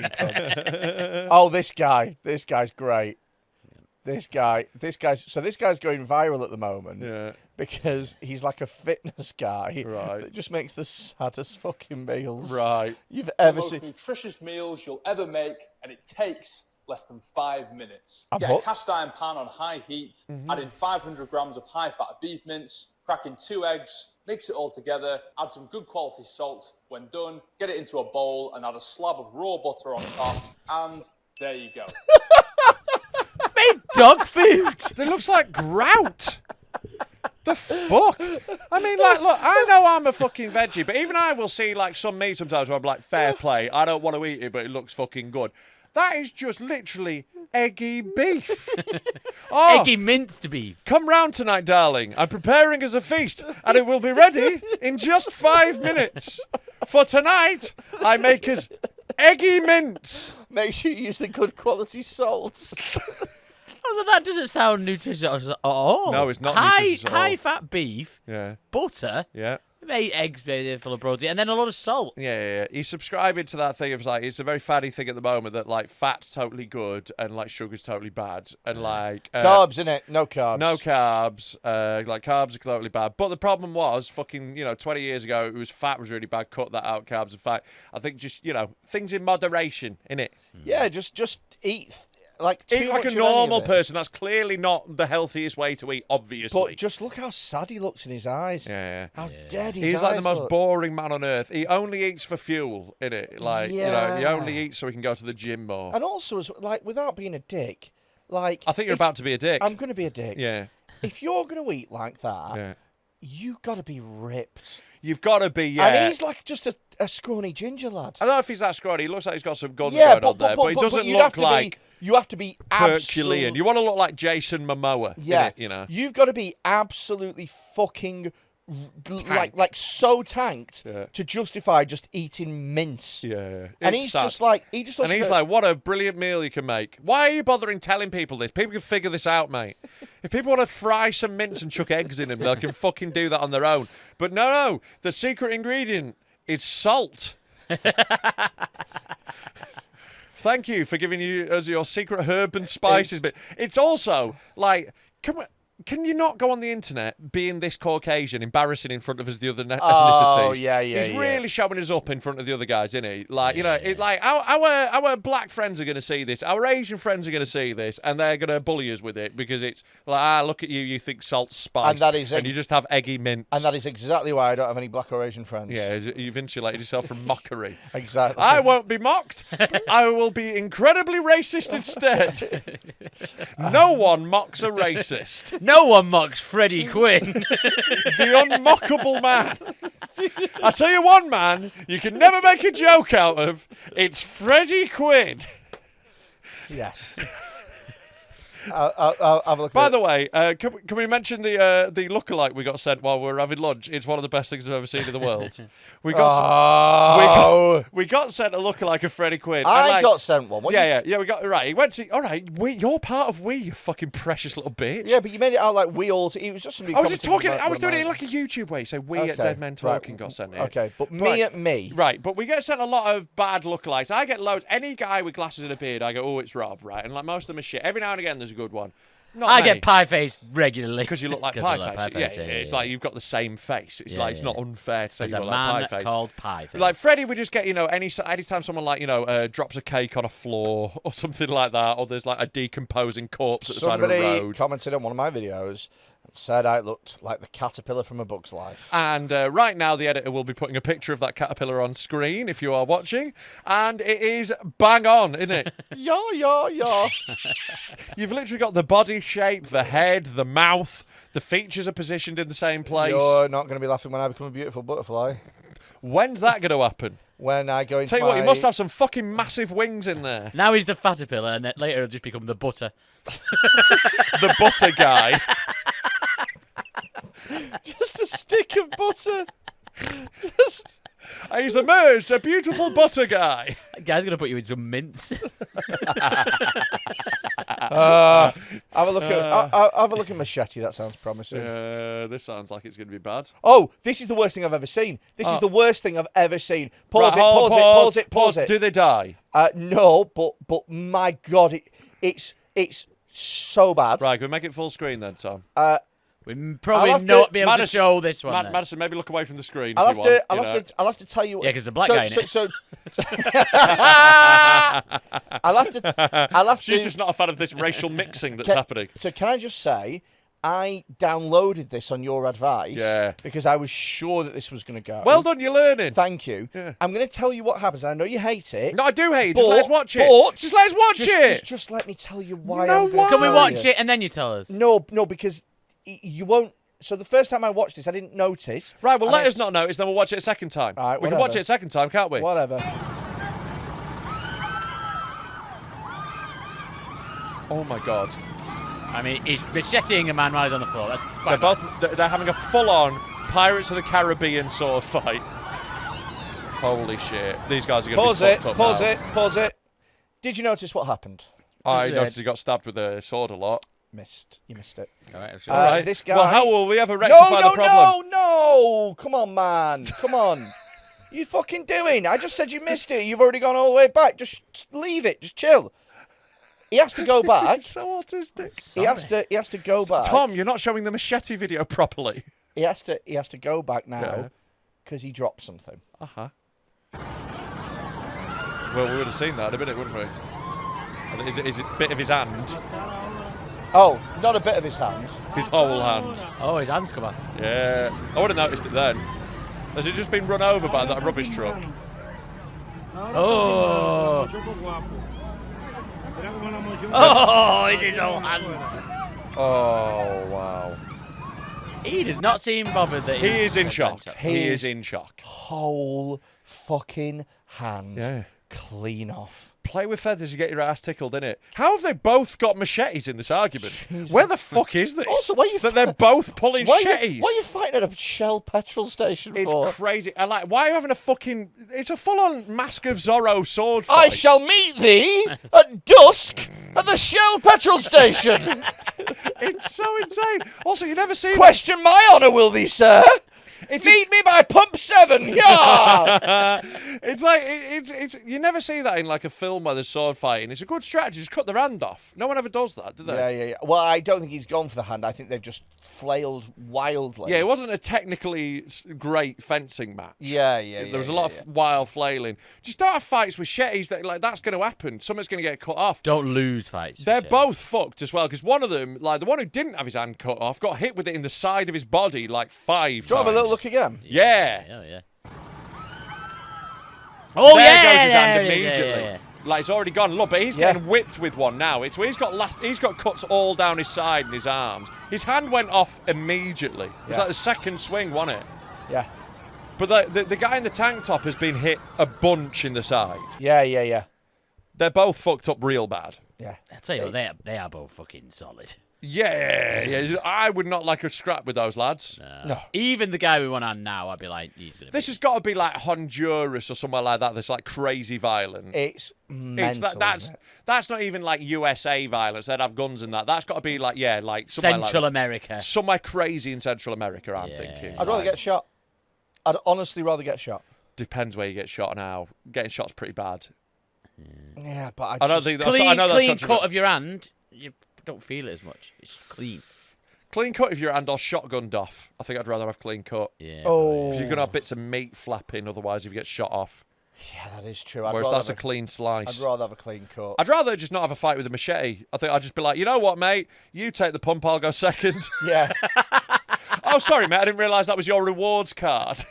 Oh, this guy. This guy's great. This guy's going viral at the moment because he's like a fitness guy that just makes the saddest fucking meals you've ever seen. The most nutritious meals you'll ever make, and it takes less than 5 minutes. I'm Get a hooked. cast iron pan on high heat, add in 500 grams of high-fat beef mince, crack in 2 eggs, mix it all together, add some good quality salt. When done, get it into a bowl and add a slab of raw butter on top, and there you go. Made dog food. It looks like grout. The fuck? I mean, like, look, I know I'm a fucking veggie, but even I will see, like, some meat sometimes where I'm like, fair play, I don't want to eat it, but it looks fucking good. That is just literally eggy beef. Eggy minced beef. Come round tonight, darling. I'm preparing as a feast, and it will be ready in just 5 minutes. For tonight, I make us eggy mince. Make sure you use the good quality salt. Oh, that doesn't sound nutritious. Oh, No, it's not high, nutritious at all. high fat beef, butter, Yeah. 8 eggs maybe full of protein, and then a lot of salt. Yeah. He's subscribing to that thing of like, it's a very fatty thing at the moment that like fat's totally good and like sugar's totally bad and like carbs, innit? No carbs. No carbs. Like carbs are totally bad. But the problem was fucking, 20 years ago it was fat was really bad. Cut that out, carbs and fat. I think just, things in moderation, innit? Yeah, just eat Eat like a normal person. That's clearly not the healthiest way to eat, obviously. But just look how sad he looks in his eyes. Yeah. How dead his eyes He's like the most look. boring man on earth. He only eats for fuel, innit? Like, he only eats so he can go to the gym more. And also, without being a dick, I think you're about to be a dick. I'm going to be a dick. Yeah. If you're going to eat like that, you got to be ripped. You've got to be, yeah. And he's like just a scrawny ginger lad. I don't know if he's that scrawny. He looks like he's got some guns going on there, but he doesn't look like you have to be Herculean. You want to look like Jason Momoa. Yeah. Innit, You've got to be absolutely fucking like so tanked to justify just eating mince. Yeah. And It's he's sad. just like he's like, what a brilliant meal you can make. Why are you bothering telling people this? People can figure this out, mate. If people want to fry some mince and chuck eggs in them, they can fucking do that on their own. But no, the secret ingredient is salt. Thank you for giving us your secret herb and spices bit. It's also like, can you not go on the internet being this Caucasian, embarrassing in front of us the other ethnicities? Oh, yeah. He's really showing us up in front of the other guys, isn't he? Like, our black friends are going to see this, our Asian friends are going to see this, and they're going to bully us with it because it's like, look at you, you think salt's spice, and that is and you just have eggy mince. And that is exactly why I don't have any black or Asian friends. Yeah, you've insulated yourself from mockery. Exactly. I won't be mocked. I will be incredibly racist instead. No one mocks a racist. No one mocks Freddy Quinne. The unmockable man. I tell you one man you can never make a joke out of. It's Freddy Quinne. Yes. I'll have a look. By the way, can we mention the lookalike we got sent while we were having lunch? It's one of the best things I've ever seen in the world. We got sent a lookalike of Freddy Quinne. I got sent one. We got right. He went to. All right, you're part of we, you fucking precious little bitch. Yeah, but you made it out like we all. It was just somebody. I was just talking. I was doing it in like a YouTube way. So we at Dead Men Talking got sent it. Okay, but me at me. Right, but we get sent a lot of bad lookalikes. I get loads. Any guy with glasses and a beard, I go, oh, it's Rob, right? And like most of them are shit. Every now and again, there's a good one. I get pie face regularly because you look like pie face. Yeah, it's like you've got the same face. It's like it's not unfair to say you look like pie face. Called pie face. Like Freddie would just get anytime someone like drops a cake on a floor or something like that, or there's like a decomposing corpse at the side of a road. Somebody commented on one of my videos and said I looked like the caterpillar from A Bug's Life. And right now the editor will be putting a picture of that caterpillar on screen if you are watching, and it is bang on, isn't it? Yeah. You've literally got the body shape, the head, the mouth, the features are positioned in the same place. You're not going to be laughing when I become a beautiful butterfly. When's that going to happen? When I go into Tell you what, you must have some fucking massive wings in there. Now he's the caterpillar, and then later he'll just become the butter. The butter guy. Just a stick of butter. He's emerged, a beautiful butter guy. That guy's going to put you in some mints. Have a look at Machete. That sounds promising. This sounds like it's going to be bad. Oh, this is the worst thing I've ever seen. This is the worst thing I've ever seen. Pause Right, it. Do they die? No, but my God, it's so bad. Right, can we make it full screen then, Tom? We'll probably not be able to show this one. then. Madison, maybe look away from the screen. I'll if you want, I'll have to tell you. Yeah, because the black guy in it. I'll have to. She's just not a fan of this racial mixing that's happening. So can I just say, I downloaded this on your advice. Yeah. Because I was sure that this was going to go. Well done, you're learning. Thank you. Yeah. I'm going to tell you what happens. I know you hate it. No, I do hate it. Just let us watch it. Just let us watch it. Just let me tell you why. Can we watch it and then you tell us? No, because you won't. So the first time I watched this, I didn't notice. Right, well, let us not notice, then we'll watch it a second time. All right, we can watch it a second time, can't we? Whatever. Oh, my God. I mean, he's macheting a man while he's on the floor. That's quite They're having a full-on Pirates of the Caribbean sort of fight. Holy shit. These guys are going to be fucked up now. Pause it. Did you notice what happened? I noticed he got stabbed with a sword a lot. You missed it. All right, All right. This guy. Well, how will we ever rectify the problem? No! Come on, man. Come on. You fucking doing? I just said you missed it. You've already gone all the way back. Just leave it. Just chill. He has to go back. So autistic. He has to go back. Tom, you're not showing the Machete video properly. He has to go back now because he dropped something. Uh-huh. Well, we would have seen that in a minute, wouldn't we? Is it a bit of his hand? Oh, not a bit of his hand. His whole hand. Oh, his hand's come off. Yeah. I would have noticed it then. Has it just been run over by that rubbish truck? Oh! Oh, it's his whole hand. Oh, wow. He does not seem bothered that He is in shock. He is in shock. Whole fucking hand. Yeah. Clean off. Play with feathers, you get your ass tickled, innit? How have they both got machetes in this argument? Where the fuck is this? Also, why are you that they're both pulling machetes? Why are you fighting at a Shell petrol station for? It's crazy. I like. Why are you having a fucking? It's a full-on Mask of Zorro sword fight. I shall meet thee at dusk at the Shell petrol station. It's so insane. Also, you never see. Question my honour, will thee, sir? Meet me by pump 7. Yeah. It's like it's you never see that in like a film where there's sword fighting. It's a good strategy. Just cut their hand off. No one ever does that, do they? Yeah. Well, I don't think he's gone for the hand. I think they've just flailed wildly. Yeah, it wasn't a technically great fencing match. Yeah. There was a lot of wild flailing. Just don't have fights with machetes. That's going to happen. Something's going to get cut off. Don't lose fights. They're both fucked as well because one of them, like the one who didn't have his hand cut off, got hit with it in the side of his body like 5 times. Do you have a little look again? Yeah. Oh, there goes his hand immediately. Yeah. Like it's already gone. Look, but he's getting whipped with one now. He's got cuts all down his side and his arms. His hand went off immediately. It was like the second swing, wasn't it? Yeah. But the guy in the tank top has been hit a bunch in the side. Yeah. They're both fucked up real bad. Yeah. I tell you what, they are both fucking solid. Yeah. I would not like a scrap with those lads. No. Even the guy we want on now, I'd be like, he's gonna. This has got to be like Honduras or somewhere like that. That's like crazy violent. It's mental. That's not even like USA violence. They'd have guns and that. That's got to be like Central America. Somewhere crazy in Central America. I'm thinking. I'd rather get shot. I'd honestly rather get shot. Depends where you get shot now. Getting shot's pretty bad. Yeah, but I don't think that's. Clean, I know that's clean cut of your hand. You don't feel it as much. It's clean. Clean cut if your hand or shotgunned off. I think I'd rather have clean cut. Yeah. Oh. Because you're gonna have bits of meat flapping. Otherwise, if you get shot off. Yeah, that is true. Whereas that's a clean slice. I'd rather have a clean cut. I'd rather just not have a fight with a machete. I think I'd just be like, you know what, mate? You take the pump, I'll go second. Yeah. Oh, sorry, mate. I didn't realise that was your rewards card.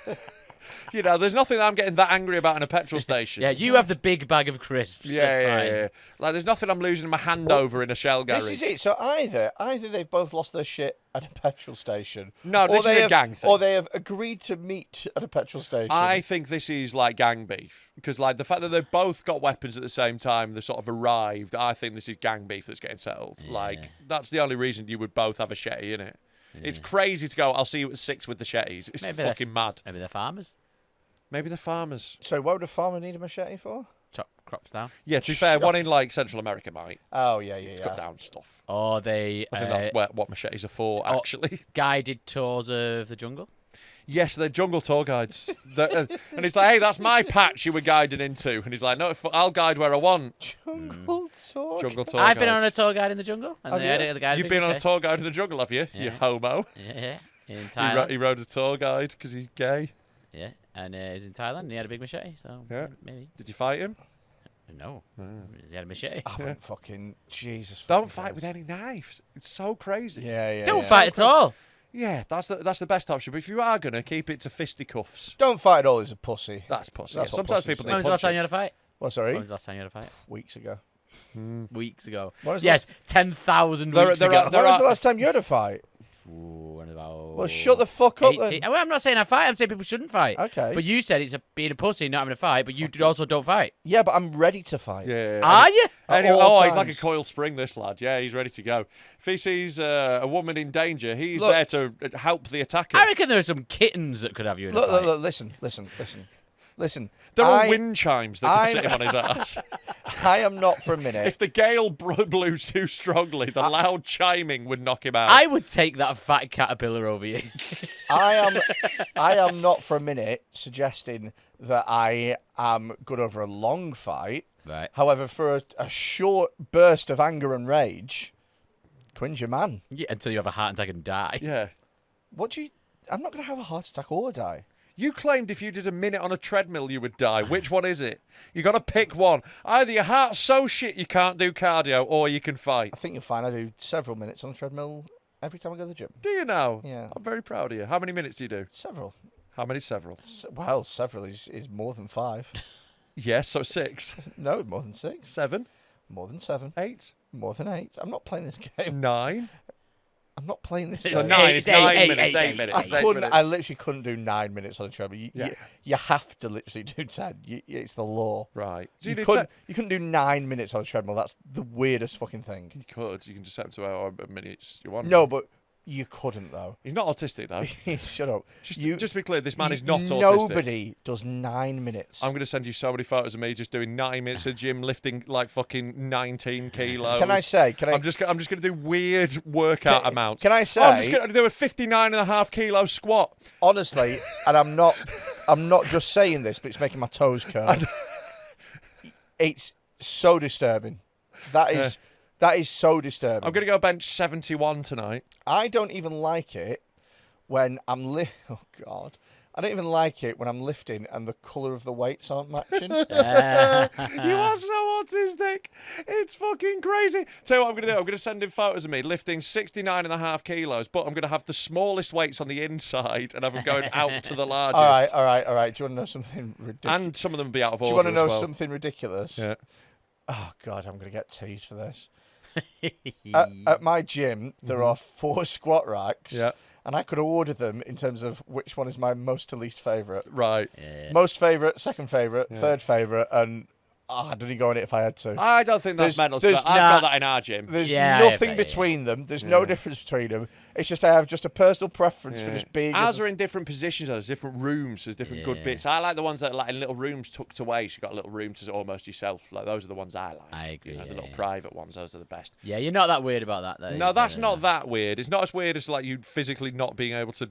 You know, there's nothing that I'm getting that angry about in a petrol station. Yeah, you have the big bag of crisps. Yeah. Like, there's nothing I'm losing my hand over in a Shell garage. This is it. So either they've both lost their shit at a petrol station. No, this is a gang thing. Or they have agreed to meet at a petrol station. I think this is like gang beef. Because, like, the fact that they've both got weapons at the same time, they sort of arrived, I think this is gang beef that's getting settled. Yeah. Like, that's the only reason you would both have a shetty, innit? Yeah. It's crazy to go, I'll see you at 6 with the shetties. It's fucking mad. Maybe they're farmers. Maybe they're farmers. So what would a farmer need a machete for? Chop crops down. Yeah, to be fair, one in, like, Central America might. Oh, yeah. Cut down stuff. Or they... I think that's what machetes are for, actually. Guided tours of the jungle. Yes, they're jungle tour guides. And he's like, hey, that's my patch you were guiding into. And he's like, no, I'll guide where I want. Jungle tour I've been on a tour guide in the jungle. And You've been on a tour guide in the jungle, have you? Yeah. You homo. Yeah. In Thailand. He rode a tour guide because he's gay. Yeah, and he was in Thailand and he had a big machete, so maybe. Did you fight him? No. He had a machete. Fucking Jesus. Don't fight with any knives. It's so crazy. Yeah. Don't fight at all. Yeah, that's the best option. But if you are gonna keep it to fisticuffs, don't fight at all. Is a pussy. That's pussy. That's what Sometimes pussies people say. need When was the last time you had a fight? What, sorry? When was the last time you had a fight? Weeks ago. Weeks ago. When was Yes, 10,000 weeks ago. When was the last time you had a fight? Well, shut the fuck up 18. Well, I'm not saying I fight. I'm saying people shouldn't fight. Okay. But you said it's being a pussy, not having a fight. But you also don't fight. Yeah, but I'm ready to fight. Yeah. Are you? Anyway, he's like a coiled spring, this lad. Yeah, he's ready to go. If he sees a woman in danger, he's there to help the attacker. I reckon there are some kittens that could have you in a fight. Look, listen. There are wind chimes that can sit him on his ass. I am not for a minute. If the gale blew too strongly, the loud chiming would knock him out. I would take that fat caterpillar over you. I am not for a minute suggesting that I am good over a long fight. Right. However, for a short burst of anger and rage, Quinne's your man. Yeah, until you have a heart attack and die. Yeah. I'm not going to have a heart attack or die. You claimed if you did a minute on a treadmill, you would die. Which one is it? You got to pick one. Either your heart's so shit you can't do cardio, or you can fight. I think you'll find I do several minutes on a treadmill every time I go to the gym. Do you now? Yeah. I'm very proud of you. How many minutes do you do? Several. How many several? Well, several is more than 5. Yes, so 6. No, more than 6. 7. More than 7. 8. More than 8. I'm not playing this game. 9. I'm not playing this So game. 9. It's 9 minutes. 8 minutes. I literally couldn't do 9 minutes on a treadmill. You have to literally do 10. It's the law. Right. So you couldn't do 9 minutes on a treadmill. That's the weirdest fucking thing. You could. You can just set them to however minutes you want. No, but you couldn't, though. He's not autistic, though. Shut up. Just to be clear, this man is not autistic. Nobody does 9 minutes. I'm going to send you so many photos of me just doing 9 minutes of gym, lifting like fucking 19 kilos. Can I say? I'm just going to do weird workout amounts. Can I say? I'm just going to do a 59.5 kilo squat. Honestly, and I'm not just saying this, but it's making my toes curl. It's so disturbing. That is so disturbing. I'm going to go bench 71 tonight. I don't even like it when I'm oh God. I don't even like it when I'm lifting and the colour of the weights aren't matching. You are so autistic. It's fucking crazy. Tell you what I'm going to do. I'm going to send in photos of me lifting 69.5 kilos, but I'm going to have the smallest weights on the inside and have them going out to the largest. All right. Do you want to know something ridiculous? And some of them will be out of Do order you want to know as well. something ridiculous? Yeah. Oh, God, I'm going to get teased for this. At my gym, there are 4 squat racks. Yeah. And I could order them in terms of which one is my most to least favourite. Right. Yeah. Most favourite, second favourite, third favourite, and I'd only go on it if I had to. I don't think that's mental. I've got that in our gym. There's nothing between them. There's no difference between them. It's just I have just a personal preference for just being... Ours are in different positions. There's different rooms. There's different good bits. I like the ones that are like in little rooms tucked away. So you've got a little room to almost yourself. Like those are the ones I like. I agree. The little private ones. Those are the best. Yeah, you're not that weird about that, though. No, that's not that weird. It's not as weird as like you physically not being able to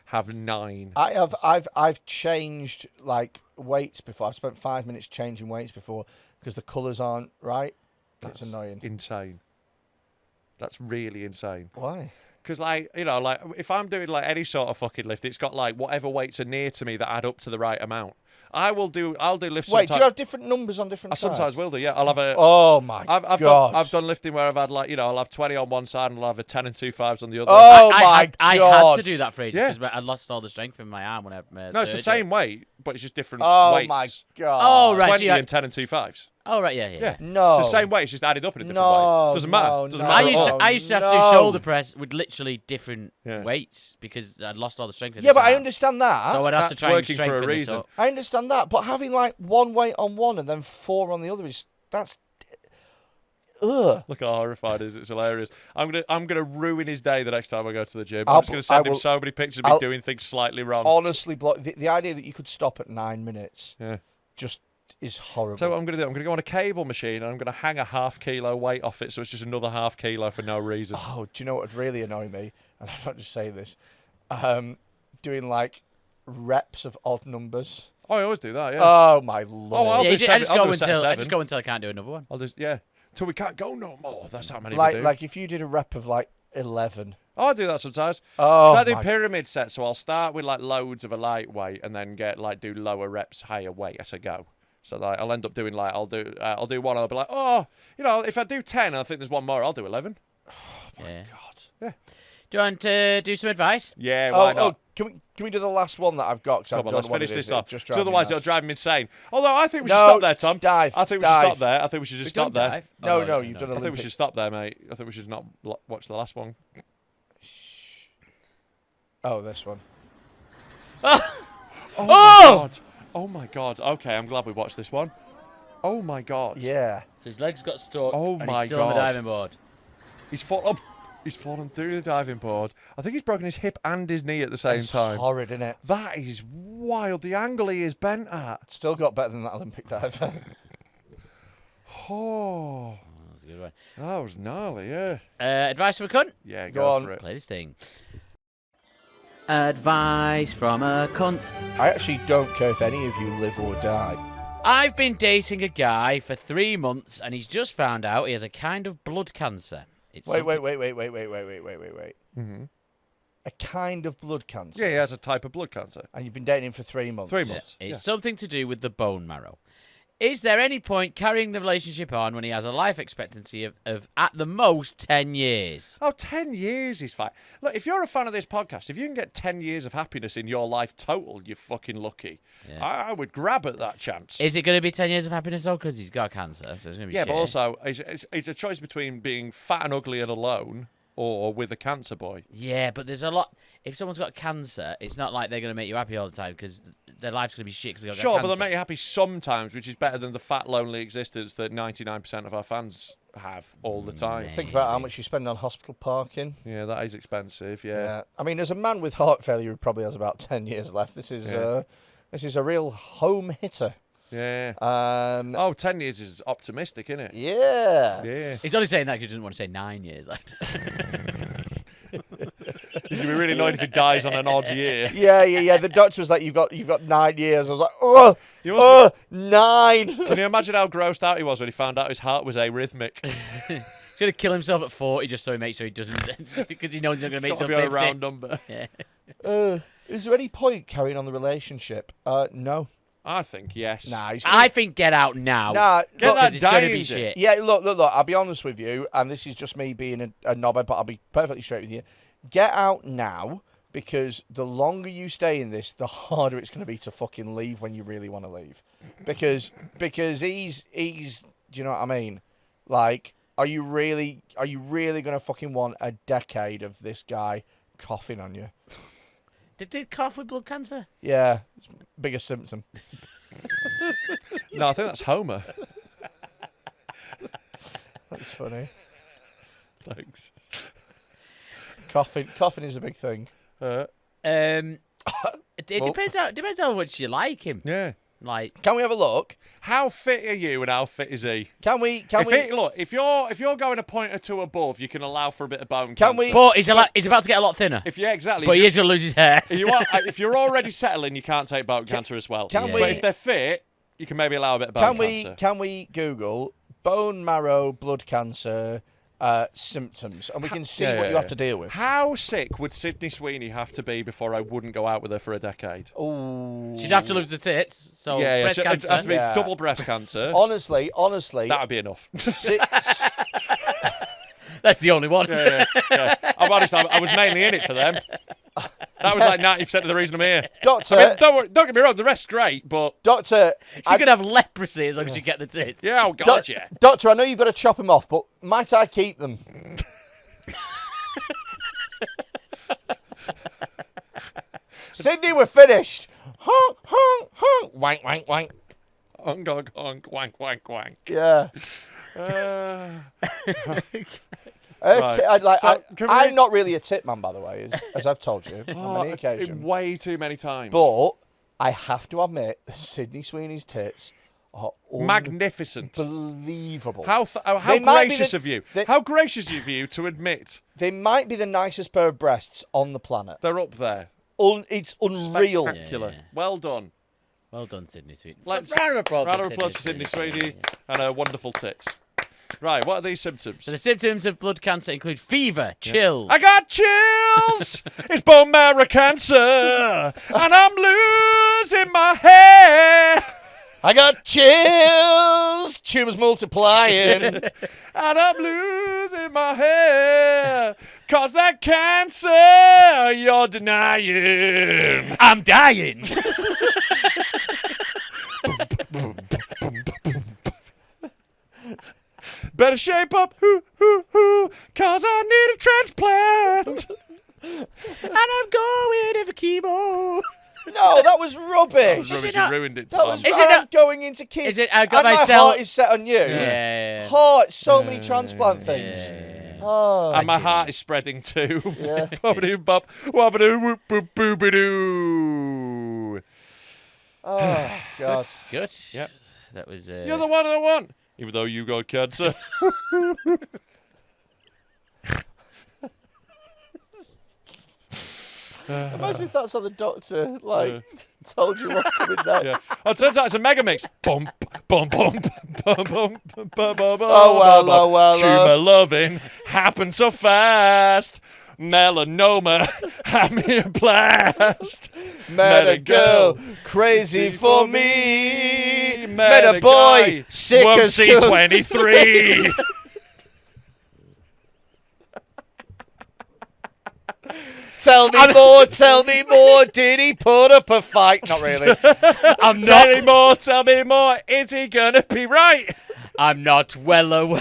have 9. I've changed like weights before. I've spent 5 minutes changing weights before because the colours aren't right. That's annoying. Insane. That's really insane. Why? Because, like, you know, like, if I'm doing, like, any sort of fucking lift, it's got, like, whatever weights are near to me that add up to the right amount. I'll do lifts. Wait, do you have different numbers on different I sides? sometimes will do, yeah. I'll have a... Oh, my God. I've done lifting where I've had, like, you know, I'll have 20 on one side and I'll have a 10 and 2 5s on the other. Oh, I God. had to do that for ages Yeah. because I lost all the strength in my arm when I had No, it's the same weight, but it's just different weights. My God. Oh, right. 20 and 10 and 2 5s. Oh, right, yeah. No. It's the same weight, it's just added up in a different way. Doesn't matter. Doesn't matter. I used to have to do shoulder press with literally different weights because I'd lost all the strength. Yeah, but I understand that. So I'd have to try and strengthen this up. I understand that, but having like one weight on one and then 4 on the other that's. Ugh. Look how horrified he is. It's hilarious. I'm gonna ruin his day the next time I go to the gym. I'm just gonna send him so many pictures of me doing things slightly wrong. Honestly, the idea that you could stop at 9 minutes just is horrible. So what I'm going to do, I'm going to go on a cable machine and I'm going to hang a ½ kilo weight off it, so it's just another ½ kilo for no reason. Oh, do you know what would really annoy me? And I'm not just saying this. Doing like reps of odd numbers. Oh, I always do that, yeah. Oh, my Lord. I just go until I can't do another one. I'll just, till we can't go no more. That's how many like, we do. Like if you did a rep of like 11. Oh, I do that sometimes. Oh, so I do pyramid sets, so I'll start with like loads of a lightweight and then do lower reps, higher weight as I go. So like, I'll end up doing like, I'll do one, I'll be like, oh, you know, if I do 10 and I think there's one more, I'll do 11. Oh, my God. Yeah. Do you want to do some advice? Yeah, why not? Can we do the last one that I've got? Come on, let's finish this off. Just otherwise, it'll drive me insane. Although I think we should stop there, Tom. Dive. I think we should stop there. I think we should just stop there. No, you've done I think we should stop there, mate. I think we should not watch the last one. Oh, this one. Oh my God. Oh my God. Okay, I'm glad we watched this one. Oh my God. Yeah. So his legs got stuck. Oh and my he's still on the God. diving board. He's fallen. He's fallen through the diving board. I think he's broken his hip and his knee at the same time. It's horrid, isn't it? That is wild. The angle he is bent at. Still got better than that Olympic diver. Oh. That's a good one. That was gnarly, yeah. Advice from a cunt? Yeah, go on. for it. Play this thing. Advice from a cunt. I actually don't care if any of you live or die. I've been dating a guy for 3 months and he's just found out he has a kind of blood cancer. Wait. Mm-hmm. A kind of blood cancer? Yeah, he has a type of blood cancer. And you've been dating him for 3 months? 3 months. It's something to do with the bone marrow. Is there any point carrying the relationship on when he has a life expectancy of at the most 10 years? Oh, 10 years is fine. Look, if you're a fan of this podcast, if you can get 10 years of happiness in your life total, you're fucking lucky. Yeah. I would grab at that chance. Is it going to be 10 years of happiness, though? Because he's got cancer, so it's going to be shit. But also, it's a choice between being fat and ugly and alone or with a cancer boy. Yeah, but there's a lot... If someone's got cancer, it's not like they're going to make you happy all the time because their life's going to be shit because they've got cancer. Sure, but they'll make you happy sometimes, which is better than the fat, lonely existence that 99% of our fans have all the time. Think about how much you spend on hospital parking. Yeah, that is expensive, yeah. I mean, as a man with heart failure who probably has about 10 years left, this is a real home hitter. Yeah. 10 years is optimistic, isn't it? Yeah. Yeah. He's only saying that because he doesn't want to say 9 years left. He's going to be really annoyed if he dies on an odd year. Yeah. The doctor was like, you've got 9 years. I was like, 9. Can you imagine how grossed out he was when he found out his heart was arrhythmic? He's going to kill himself at 40 just so he makes sure he doesn't, because he knows he's not going to make it to be on a round number. Yeah. Is there any point carrying on the relationship? No. I think yes. Nah, I think get out now. Nah, get that it's going to be dying shit. Yeah, look. I'll be honest with you, and this is just me being a knobhead, but I'll be perfectly straight with you. Get out now, because the longer you stay in this, the harder it's going to be to fucking leave when you really want to leave. Because he's. Do you know what I mean? Like, are you really going to fucking want a decade of this guy coughing on you? Did he cough with blood cancer? Yeah, it's biggest symptom. No, I think that's Homer. That's funny. Thanks. Coughing is a big thing. It depends how much you like him. Yeah. Like, can we have a look? How fit are you and how fit is he? Look, if you're going a point or two above, you can allow for a bit of bone Can cancer. we? but he's about to get a lot thinner. Exactly. But he is going to lose his hair. If you're already settling, you can't take bone cancer as well. Can we? But if they're fit, you can maybe allow a bit of bone cancer. Can we Google bone marrow blood cancer symptoms, and we can see what you have to deal with. How sick would Sydney Sweeney have to be before I wouldn't go out with her for a decade? Oh, she'd have to lose the tits. So breast it'd cancer. have to be double breast cancer. Honestly, that would be enough. That's the only one. Yeah. I'm honest. I was mainly in it for them. That was like 90% of the reason I'm here. Doctor, I mean, don't get me wrong, the rest's great, but Doctor, she could have leprosy as long as you get the tits. yeah, oh god, yeah. Doctor, I know you've got to chop them off, but might I keep them? Sydney, we're finished. Honk, honk, honk. Wank, wank, wank. Honk, honk, honk, wank, wank, wank. Yeah. Right. I'm not really a tit man, by the way, as I've told you on many occasions. Way too many times. But I have to admit, Sydney Sweeney's tits are magnificent, unbelievable. How gracious of you! How gracious of you to admit they might be the nicest pair of breasts on the planet. They're up there. It's unreal. Spectacular. Well done. Well done, Sydney Sweeney. Round of applause for Sydney Sweeney and her wonderful tits. Right, what are these symptoms? So the symptoms of blood cancer include fever, chills. I got chills! It's bone marrow cancer! And I'm losing my hair! I got chills! Tumours multiplying! And I'm losing my hair! 'Cause that cancer you're denying! I'm dying! Better shape up, 'cause I need a transplant. And I'm going in for chemo. No, that was rubbish. Rubbish, you ruined it, That Tom. was I'm going into chemo. Is it I got and myself... my heart is set on you. Yeah. Heart, so many transplant things. Oh, and my heart is spreading too. Yeah. Bobbity-bop, wobbity, whoop, boop, boobity-doo. Oh, God. Good. Yep. That was... You're the one I want. Even though you got cancer. Imagine if that's how the doctor, told you what's coming next. Yeah. Oh, it turns out it's a mega mix. Bump, bump, bump, bump, bump, bump, bump, Oh, well. Tumor loving happens so fast. Melanoma, had me a blast. Met a girl crazy for me. Met a boy sick won't as see 23. Tell me more. Did he put up a fight? Not really. I'm not. Tell me more. Is he gonna be right? I'm not Weller.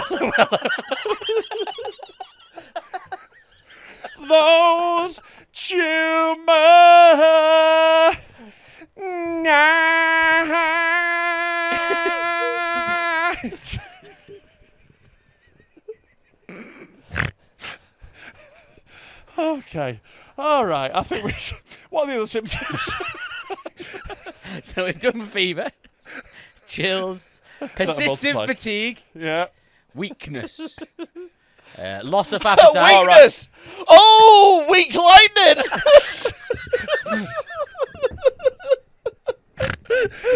Those tumor nights. Okay. All right. I think we should... What are the other symptoms? So we've done fever, chills, persistent fatigue, weakness, loss of appetite. Weakness! Oh, weak lightning!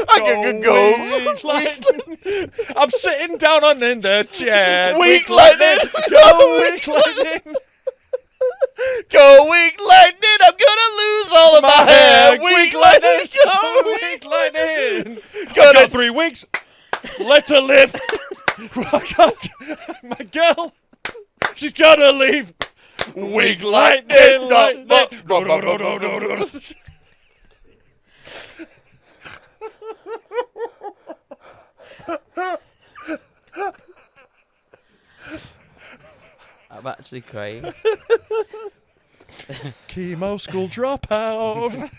I can go. Weak lightning. I'm sitting down on in the chair. Weak lightning. Go weak lightning. Go weak lightning. I'm gonna lose all of my hair. Weak lightning. Go weak lightning. Got 3 weeks. Let her live. My girl. She's gotta leave. Weak lightning. No. I'm actually crying. Chemo school dropout.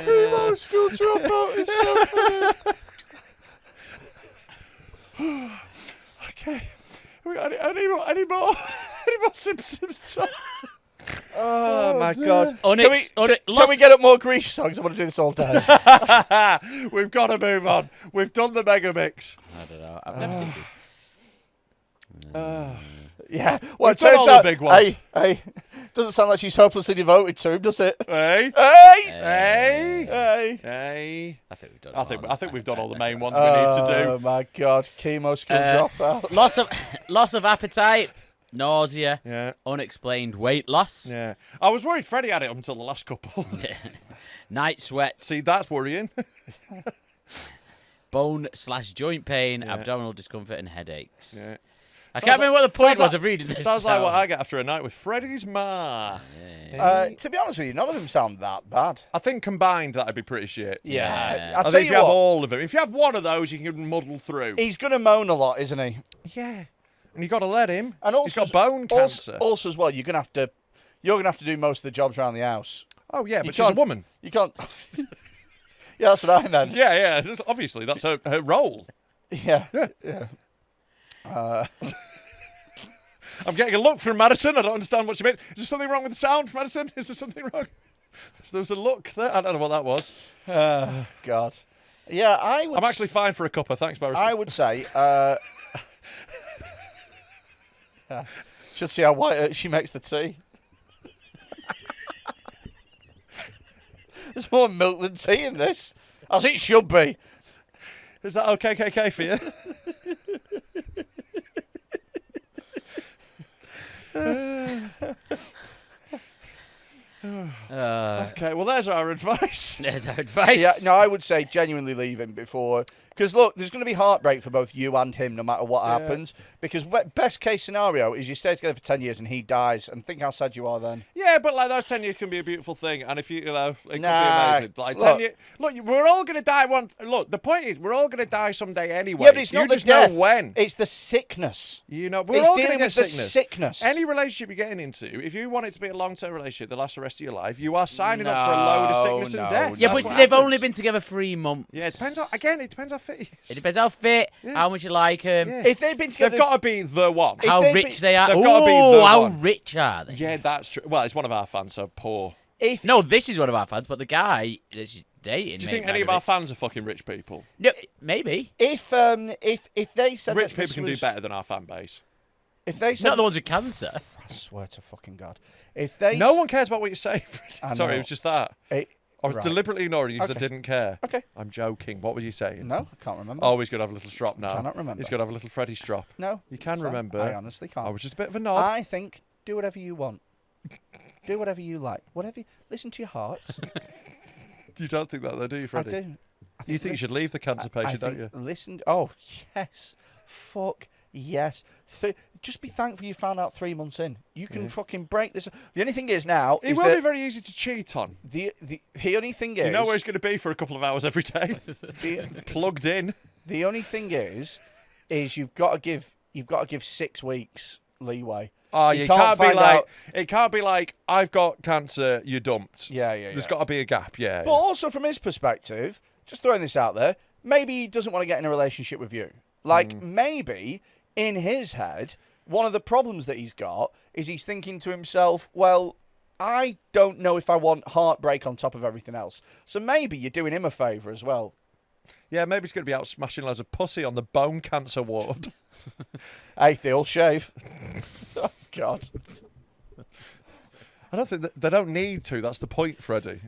Chemo school dropout is so funny. Okay. We got any more symptoms? Oh my God! Can we get up more Grease songs? I want to do this all day. We've got to move on. We've done the mega mix. I don't know. I've never seen this. Yeah. Well, We've done all the big ones. Hey, Doesn't sound like she's hopelessly devoted to him, does it? Hey, Hey! hey, Hey! hey. I think we've done. I think we've done all the main ones we need to do. Oh my God! Chemo skill dropout. Loss of appetite, nausea, Yeah. unexplained weight loss, Yeah. I was worried Freddie had it up until the last couple. night sweats, See, that's worrying. bone/joint pain, abdominal discomfort, and headaches. Yeah. I can't remember what the point was of reading this. Sounds like what I get after a night with Freddie's ma. To be honest with you, none of them sound that bad. I think combined that'd be pretty shit. Yeah. I think if you have all of them, if you have one of those, you can muddle through. He's going to moan a lot, isn't he? Yeah. And you got to let him. And also, he's got bone cancer. Also, as well, you're going to have to do most of the jobs around the house. Oh yeah, You but she's a woman. You can't. Yeah, that's what I meant. Yeah. Obviously, that's her role. Yeah. I'm getting a look from Madison. I don't understand what she meant. Is there something wrong with the sound, Madison? Is there something wrong? There was a look there. I don't know what that was. God. Yeah, I'm actually fine for a cuppa. Thanks, Madison. I would say. Should see how white she makes the tea. There's more milk than tea in this, as it should be. Is that okay, KK, for you? Okay, well, there's our advice. There's our advice. Yeah, no, I would say genuinely leave him before. Because, look, there's going to be heartbreak for both you and him no matter what happens. Because best case scenario is you stay together for 10 years and he dies. And think how sad you are then. Yeah, but like those 10 years can be a beautiful thing. And if it could be amazing. Like, look, 10 years, look, we're all going to die once. Look, the point is, we're all going to die someday anyway. Yeah, but it's not you the just death. know when. It's the sickness. You know, we're It's all going to dealing get with the sickness. sickness. Any relationship you're getting into, if you want it to be a long-term relationship that lasts the rest of your life, you are signing up for a load of sickness and death. Yeah, That's but what they've happens. only been together 3 months. Yeah, it depends. It depends how fit he is. It depends how fit, how much you like him. Yeah. If they've been together, They've got to be the one. How rich they are. They've got to be the how one. rich are they? Yeah, that's true. Well, it's one of our fans, so poor. No, this is one of our fans, but the guy that she's dating. Do you think any of our fans are fucking rich people? No, maybe. If they said Rich that this people can do was- better than our fan base. If they said Not the ones with cancer. I swear to fucking God. If they No one cares about what you say. I Sorry, know. it was just that. I was right. deliberately ignoring you because I Okay. didn't care. Okay. I'm joking. What were you saying? No, I can't remember. Oh, he's going to have a little strop now. Cannot remember. He's going to have a little Freddy strop. No, You can it's fine. remember. I honestly can't. I was just a bit of a knob. I think do whatever you want. Do whatever you like. Listen to your heart. You don't think that, though, do you, Freddie? I do. You think you should leave the cancer patient, don't you? Listen. Oh yes. Fuck yes. Just be thankful you found out 3 months in. You can fucking break this. The only thing is now. It will be very easy to cheat on. The only thing is. You know where he's going to be for a couple of hours every day. Plugged in. The only thing is you've got to give 6 weeks leeway. Oh, you can't be find like out- it can't be like I've got cancer, you're dumped. Yeah. There's got to be a gap, yeah. But also from his perspective, just throwing this out there, maybe he doesn't want to get in a relationship with you. Like maybe in his head, one of the problems that he's got is he's thinking to himself, well, I don't know if I want heartbreak on top of everything else. So maybe you're doing him a favour as well. Yeah, maybe he's going to be out smashing loads of pussy on the bone cancer ward. Hey, they all shave. Oh, God. I don't think they don't need to. That's the point, Freddie.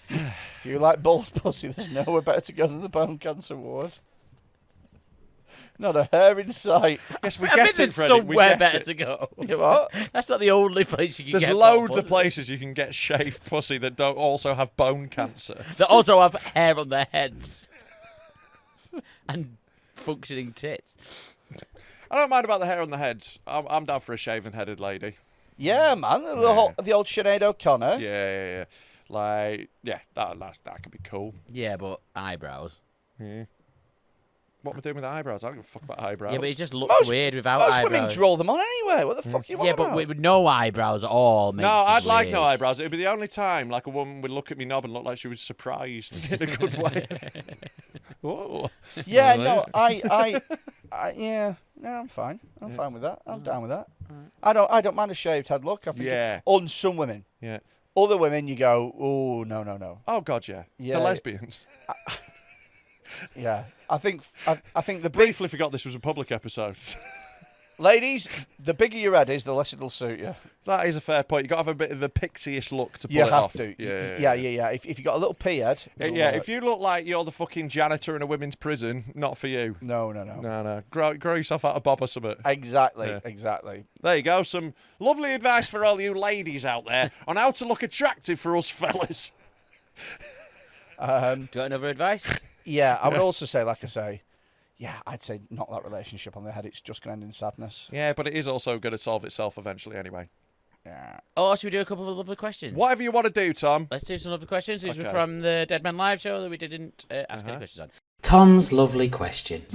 If you like bald pussy, there's nowhere better to go than the bone cancer ward. Not a hair in sight. Yes, we I get think it, there's Freddie. We somewhere get better it. to go. You what? That's not the only place you can There's get loads bald of places you can get shaved pussy that don't also have bone cancer. that also have hair on their heads and functioning tits. I don't mind about the hair on the heads. I'm down for a shaven-headed lady. Yeah, man. The old Sinead O'Connor. Yeah. Like, yeah, that could be cool. Yeah, but eyebrows. Yeah. What am I doing with eyebrows? I don't give a fuck about eyebrows. Yeah, but it just looks weird without eyebrows. Most women draw them on anyway. What the fuck you want Yeah, about? but with no eyebrows at all. No, I'd like no eyebrows. It would be the only time like a woman would look at me knob and look like she was surprised in a good way. Whoa. Yeah, no, yeah, no, I'm fine. I'm fine with that. I'm down with that. I don't mind a shaved head look. I think on some women. Yeah. Other women, you go, oh no. Oh God, yeah. Yeah. The lesbians. Yeah, I think the Briefly forgot this was a public episode. Ladies, the bigger your head is, the less it'll suit you. That is a fair point. You've got to have a bit of a pixie-ish look to pull You it have off. to. Yeah. If you've got a little pea head. If you look like you're the fucking janitor in a women's prison, not for you. No. Grow yourself out of bob or something. Exactly. There you go. Some lovely advice for all you ladies out there on how to look attractive for us fellas. Do you want another advice? Yeah, I would also say, like I say, I'd say not that relationship on the head. It's just going to end in sadness. Yeah, but it is also going to solve itself eventually anyway. Yeah. Oh, should we do a couple of lovely questions? Whatever you want to do, Tom. Let's do some lovely questions. These were Okay. from the Dead Man Live show that we didn't ask any questions on. Tom's lovely question.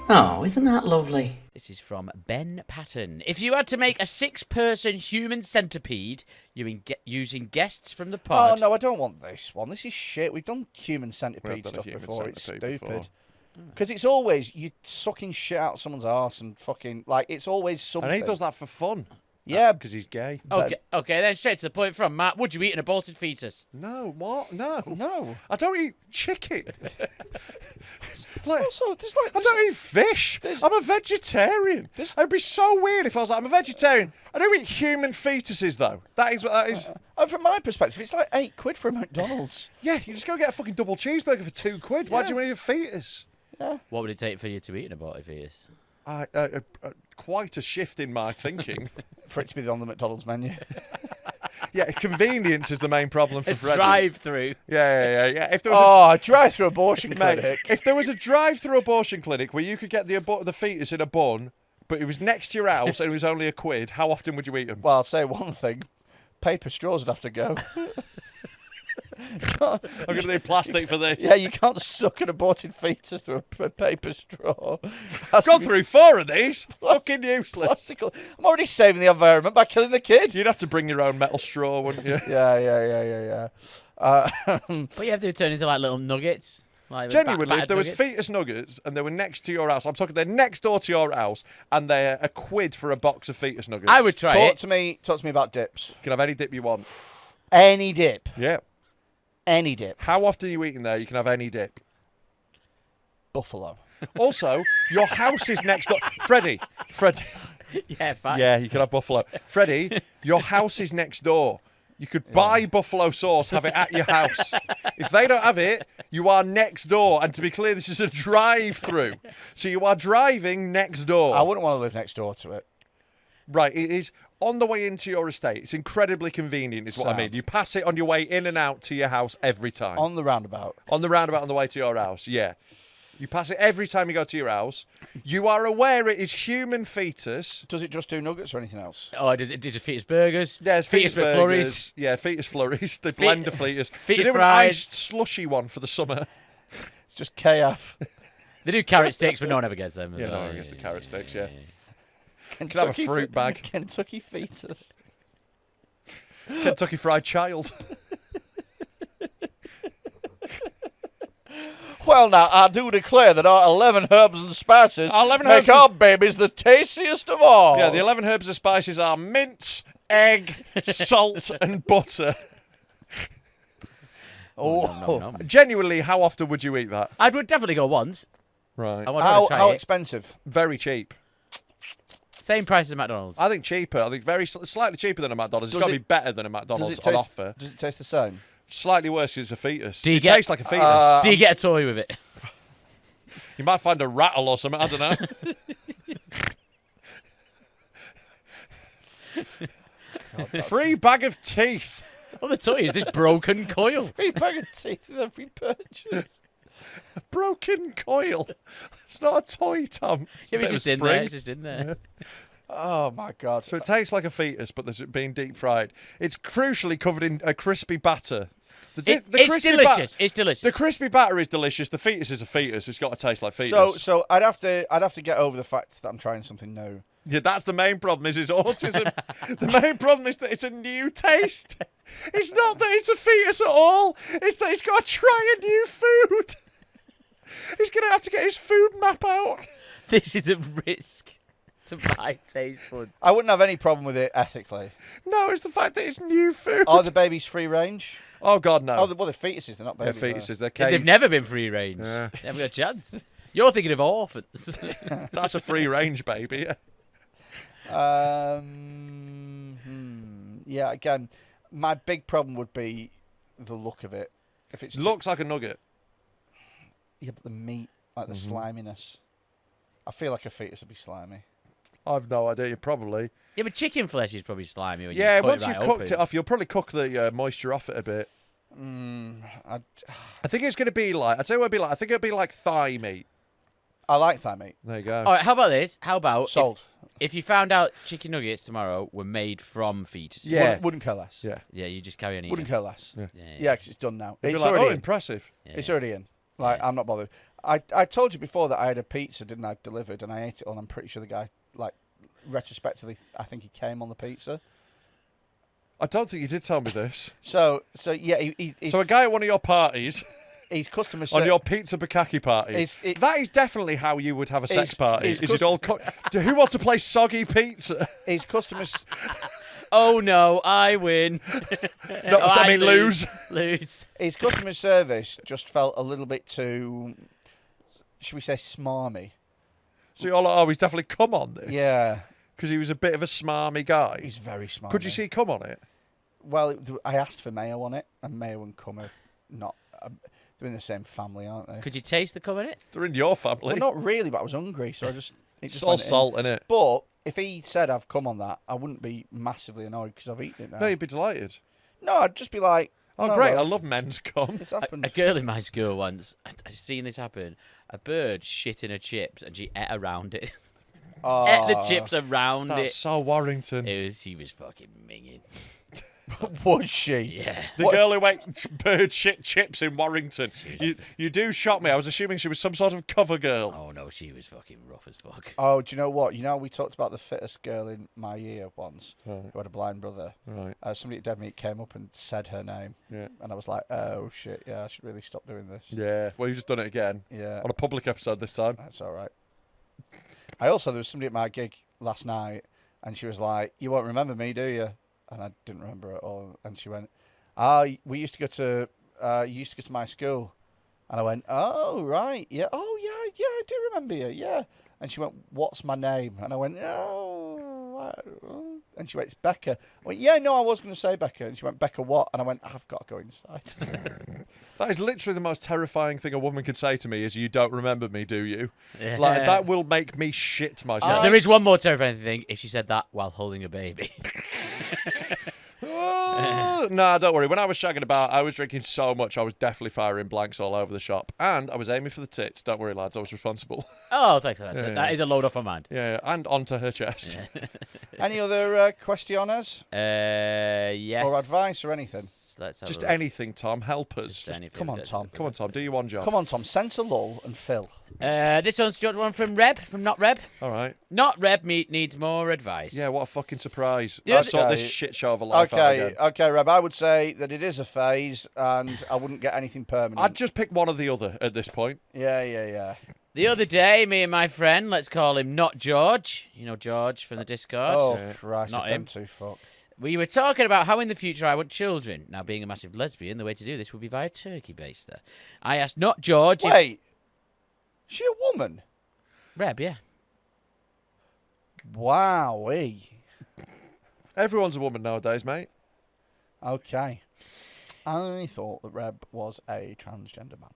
Oh, isn't that lovely? This is from Ben Patton. If you had to make a 6-person human centipede using guests from the pod... Oh, no, I don't want this one. This is shit. We've done human centipede done a stuff human before. It's centipede before. stupid. Because it's always, you sucking shit out someone's arse and fucking, like, it's always something. And he does that for fun. Yeah. Because he's gay. Okay, then straight to the point from Matt. Would you eat an aborted fetus? No, what? No. No. I don't eat chicken. Also, I don't eat fish. I'm a vegetarian. It'd be so weird if I was like, I'm a vegetarian. I don't eat human fetuses, though. That is what that is. And from my perspective, it's like £8 for a McDonald's. Yeah, you just go get a fucking double cheeseburger for £2. Why do you want to eat a fetus? Yeah. What would it take for you to eat an aborted fetus? Quite a shift in my thinking. For it to be on the McDonald's menu. Yeah, convenience is the main problem for Freddy. Drive-through. Yeah. If there was a drive-through abortion clinic. If there was a drive-through abortion clinic where you could get the fetus in a bun, but it was next to your house and it was only £1, how often would you eat them? Well, I'll say one thing. Paper straws would have to go. I'm going to need plastic for this. Yeah, you can't suck an aborted fetus through a paper straw. I've gone through 4 of these. Fucking useless. I'm already saving the environment by killing the kid. You'd have to bring your own metal straw, wouldn't you? Yeah. But yeah, they would turn into like little nuggets. Like Genuinely, if there was nuggets. fetus nuggets and they were next to your house, I'm talking they're next door to your house and they're £1 for a box of fetus nuggets. I would try Talk it. to me about dips. You can have any dip you want. Any dip. Yeah. Any dip. How often are you eating there? You can have any dip. Buffalo. Also, your house is next door. Freddy. Yeah, fine. Yeah, you can have buffalo. Freddy, your house is next door. You could buy buffalo sauce, have it at your house. If they don't have it, you are next door. And to be clear, this is a drive-through. So you are driving next door. I wouldn't want to live next door to it. Right, it is on the way into your estate. It's incredibly convenient, is what I mean. You pass it on your way in and out to your house every time. On the roundabout. On the roundabout on the way to your house, yeah. You pass it every time you go to your house. You are aware it is human fetus. Does it just do nuggets or anything else? Oh, does it just fetus burgers? Yeah, it's fetus burgers. McFlurries. Yeah, fetus flurries. They blend the fetus. Fetus they do fries. an iced slushy one for the summer. It's just KF. They do carrot sticks, but no one ever gets them. Yeah, no one gets the carrot sticks, yeah. Kentucky, Could have a fruit bag. Kentucky fetus. Kentucky Fried Child. Well, now, I do declare that our 11 herbs and spices make our babies the tastiest of all. Yeah, the 11 herbs and spices are mint, egg, salt, and butter. Oh, Genuinely, how often would you eat that? I would definitely go once. Right. I would want to try How it. expensive? Very cheap. Same price as McDonald's. I think cheaper. I think slightly cheaper than a McDonald's. It's got to be better than a McDonald's on offer. Does it taste the same? Slightly worse because it's a fetus. Do you It get- tastes like a fetus. Do you get a toy with it? You might find a rattle or something. I don't know. Free bag of teeth. Oh, the toy is this broken coil. Free bag of teeth with every purchase. A broken coil. It's not a toy, Tom. Yeah, it's Bit of just in spring. there. It's just in there. Oh, my God. So it tastes like a fetus, but there's being deep fried. It's crucially covered in a crispy batter. It's crispy delicious. It's delicious. The crispy batter is delicious. The fetus is a fetus. It's got to taste like fetus. So I'd have to get over the fact that I'm trying something new. Yeah, that's the main problem. Is autism? The main problem is that it's a new taste. It's not that it's a fetus at all. It's that he's got to try a new food. He's going to have to get his food map out. This is a risk to buy taste buds. I wouldn't have any problem with it ethically. No, it's the fact that it's new food. Are the babies free range? Oh, God, no. Oh, well, they're fetuses. They're not They're babies. fetuses. They're caged. They've never been free range. Yeah. They haven't got a chance. You're thinking of orphans. That's a free range baby. Yeah, again, my big problem would be the look of it. If it's Looks like a nugget. Yeah, but the meat, like the sliminess. I feel like a fetus would be slimy. I've no idea. Probably. Yeah, but chicken flesh is probably slimy when Yeah, you cut once it right you've cooked open. it off, you'll probably cook the moisture off it a bit. I think it's going to be like, I'd say it would be like, I think it'd be like thigh meat. I like thigh meat. There you go. All right, how about this? How about Sold. if you found out chicken nuggets tomorrow were made from fetuses? Yeah. Wouldn't care less. Yeah. Yeah, you just carry on eating. Wouldn't care less. Yeah. Yeah, because it's done now. You'd be It's like, already oh, in. impressive. It's already in. Like, I'm not bothered. I told you before that I had a pizza, didn't I, delivered, and I ate it all, and I'm pretty sure the guy, like, retrospectively, I think he came on the pizza. I don't think you did tell me this. So yeah, he's... So a guy at one of your parties... His customer on your pizza bukkake party. That is definitely how you would have a sex party. Is it all who wants to play soggy pizza? His customers. Oh no, I win. No, I mean lose. Lose. His customer service just felt a little bit too, should we say, smarmy. So you're like, oh, he's definitely come on this. Yeah. Because he was a bit of a smarmy guy. He's very smarmy. Could you see come on it? Well, I asked for mayo on it, and mayo and cum are not. They're in the same family, aren't they? Could you taste the cum in it? They're in your family. Well, not really, but I was hungry, so I just... It's all salt in it. But if he said I've come on that, I wouldn't be massively annoyed because I've eaten it now. No, you'd be delighted. No, I'd just be like... Oh, no, great, well, I love men's cum. It's happened. A girl in my school once, I've seen this happen. A bird shit in her chips and she ate around it. Ate the chips around it. That's so Warrington. She was fucking minging. Was she? Yeah. The girl who ate bird shit chips in Warrington. You do shock me. I was assuming she was some sort of cover girl. Oh no, she was fucking rough as fuck. Oh, do you know what? You know, we talked about the fittest girl in my year once, Right. who had a blind brother. Right. Somebody at Dead Meat came up and said her name. Yeah. And I was like, oh shit, yeah, I should really stop doing this. Yeah. Well, you've just done it again. Yeah. On a public episode this time. That's all right. There was somebody at my gig last night, and she was like, "You won't remember me, do you?" And I didn't remember her at all. And she went, we used to go to, you used to go to my school. And I went, oh, right, yeah, oh, yeah, I do remember you, yeah. And she went, what's my name? And I went, oh, and she went, it's Becca. I went, yeah, no, I was going to say Becca. And she went, Becca what? And I went, I've got to go inside. That is literally the most terrifying thing a woman could say to me is, you don't remember me, do you? Yeah. Like, that will make me shit myself. There is one more terrifying thing if she said that while holding a baby. Nah, don't worry. When I was shagging about, I was drinking so much, I was definitely firing blanks all over the shop. And I was aiming for the tits. Don't worry, lads. I was responsible. Oh, thanks for that. Yeah, That is a load off my mind. Yeah, and onto her chest. Any other questioners? Yes. Or advice or anything? Let's have Just a look. anything, Tom. Help us. Just anything. Come on, Tom. Come on, Tom. Do your one job. Come on, Tom. Censor Lull and Phil. This one's got one from Reb, from Not Reb. All right. Not Reb needs more advice. Yeah, what a fucking surprise. Yeah, I sort this shit show of a life out Okay, again. okay, Reb. I would say that it is a phase, and I wouldn't get anything permanent. I'd just pick one or the other at this point. Yeah. The other day, me and my friend, let's call him Not George. You know George from the Discord. Oh, Christ. Not if him. them two fuck. We were talking about how in the future I want children. Now, being a massive lesbian, the way to do this would be via turkey baster. I asked Not George. Wait. She a woman? Reb, yeah. Wowee. Everyone's a woman nowadays, mate. Okay. I thought that Reb was a transgender man.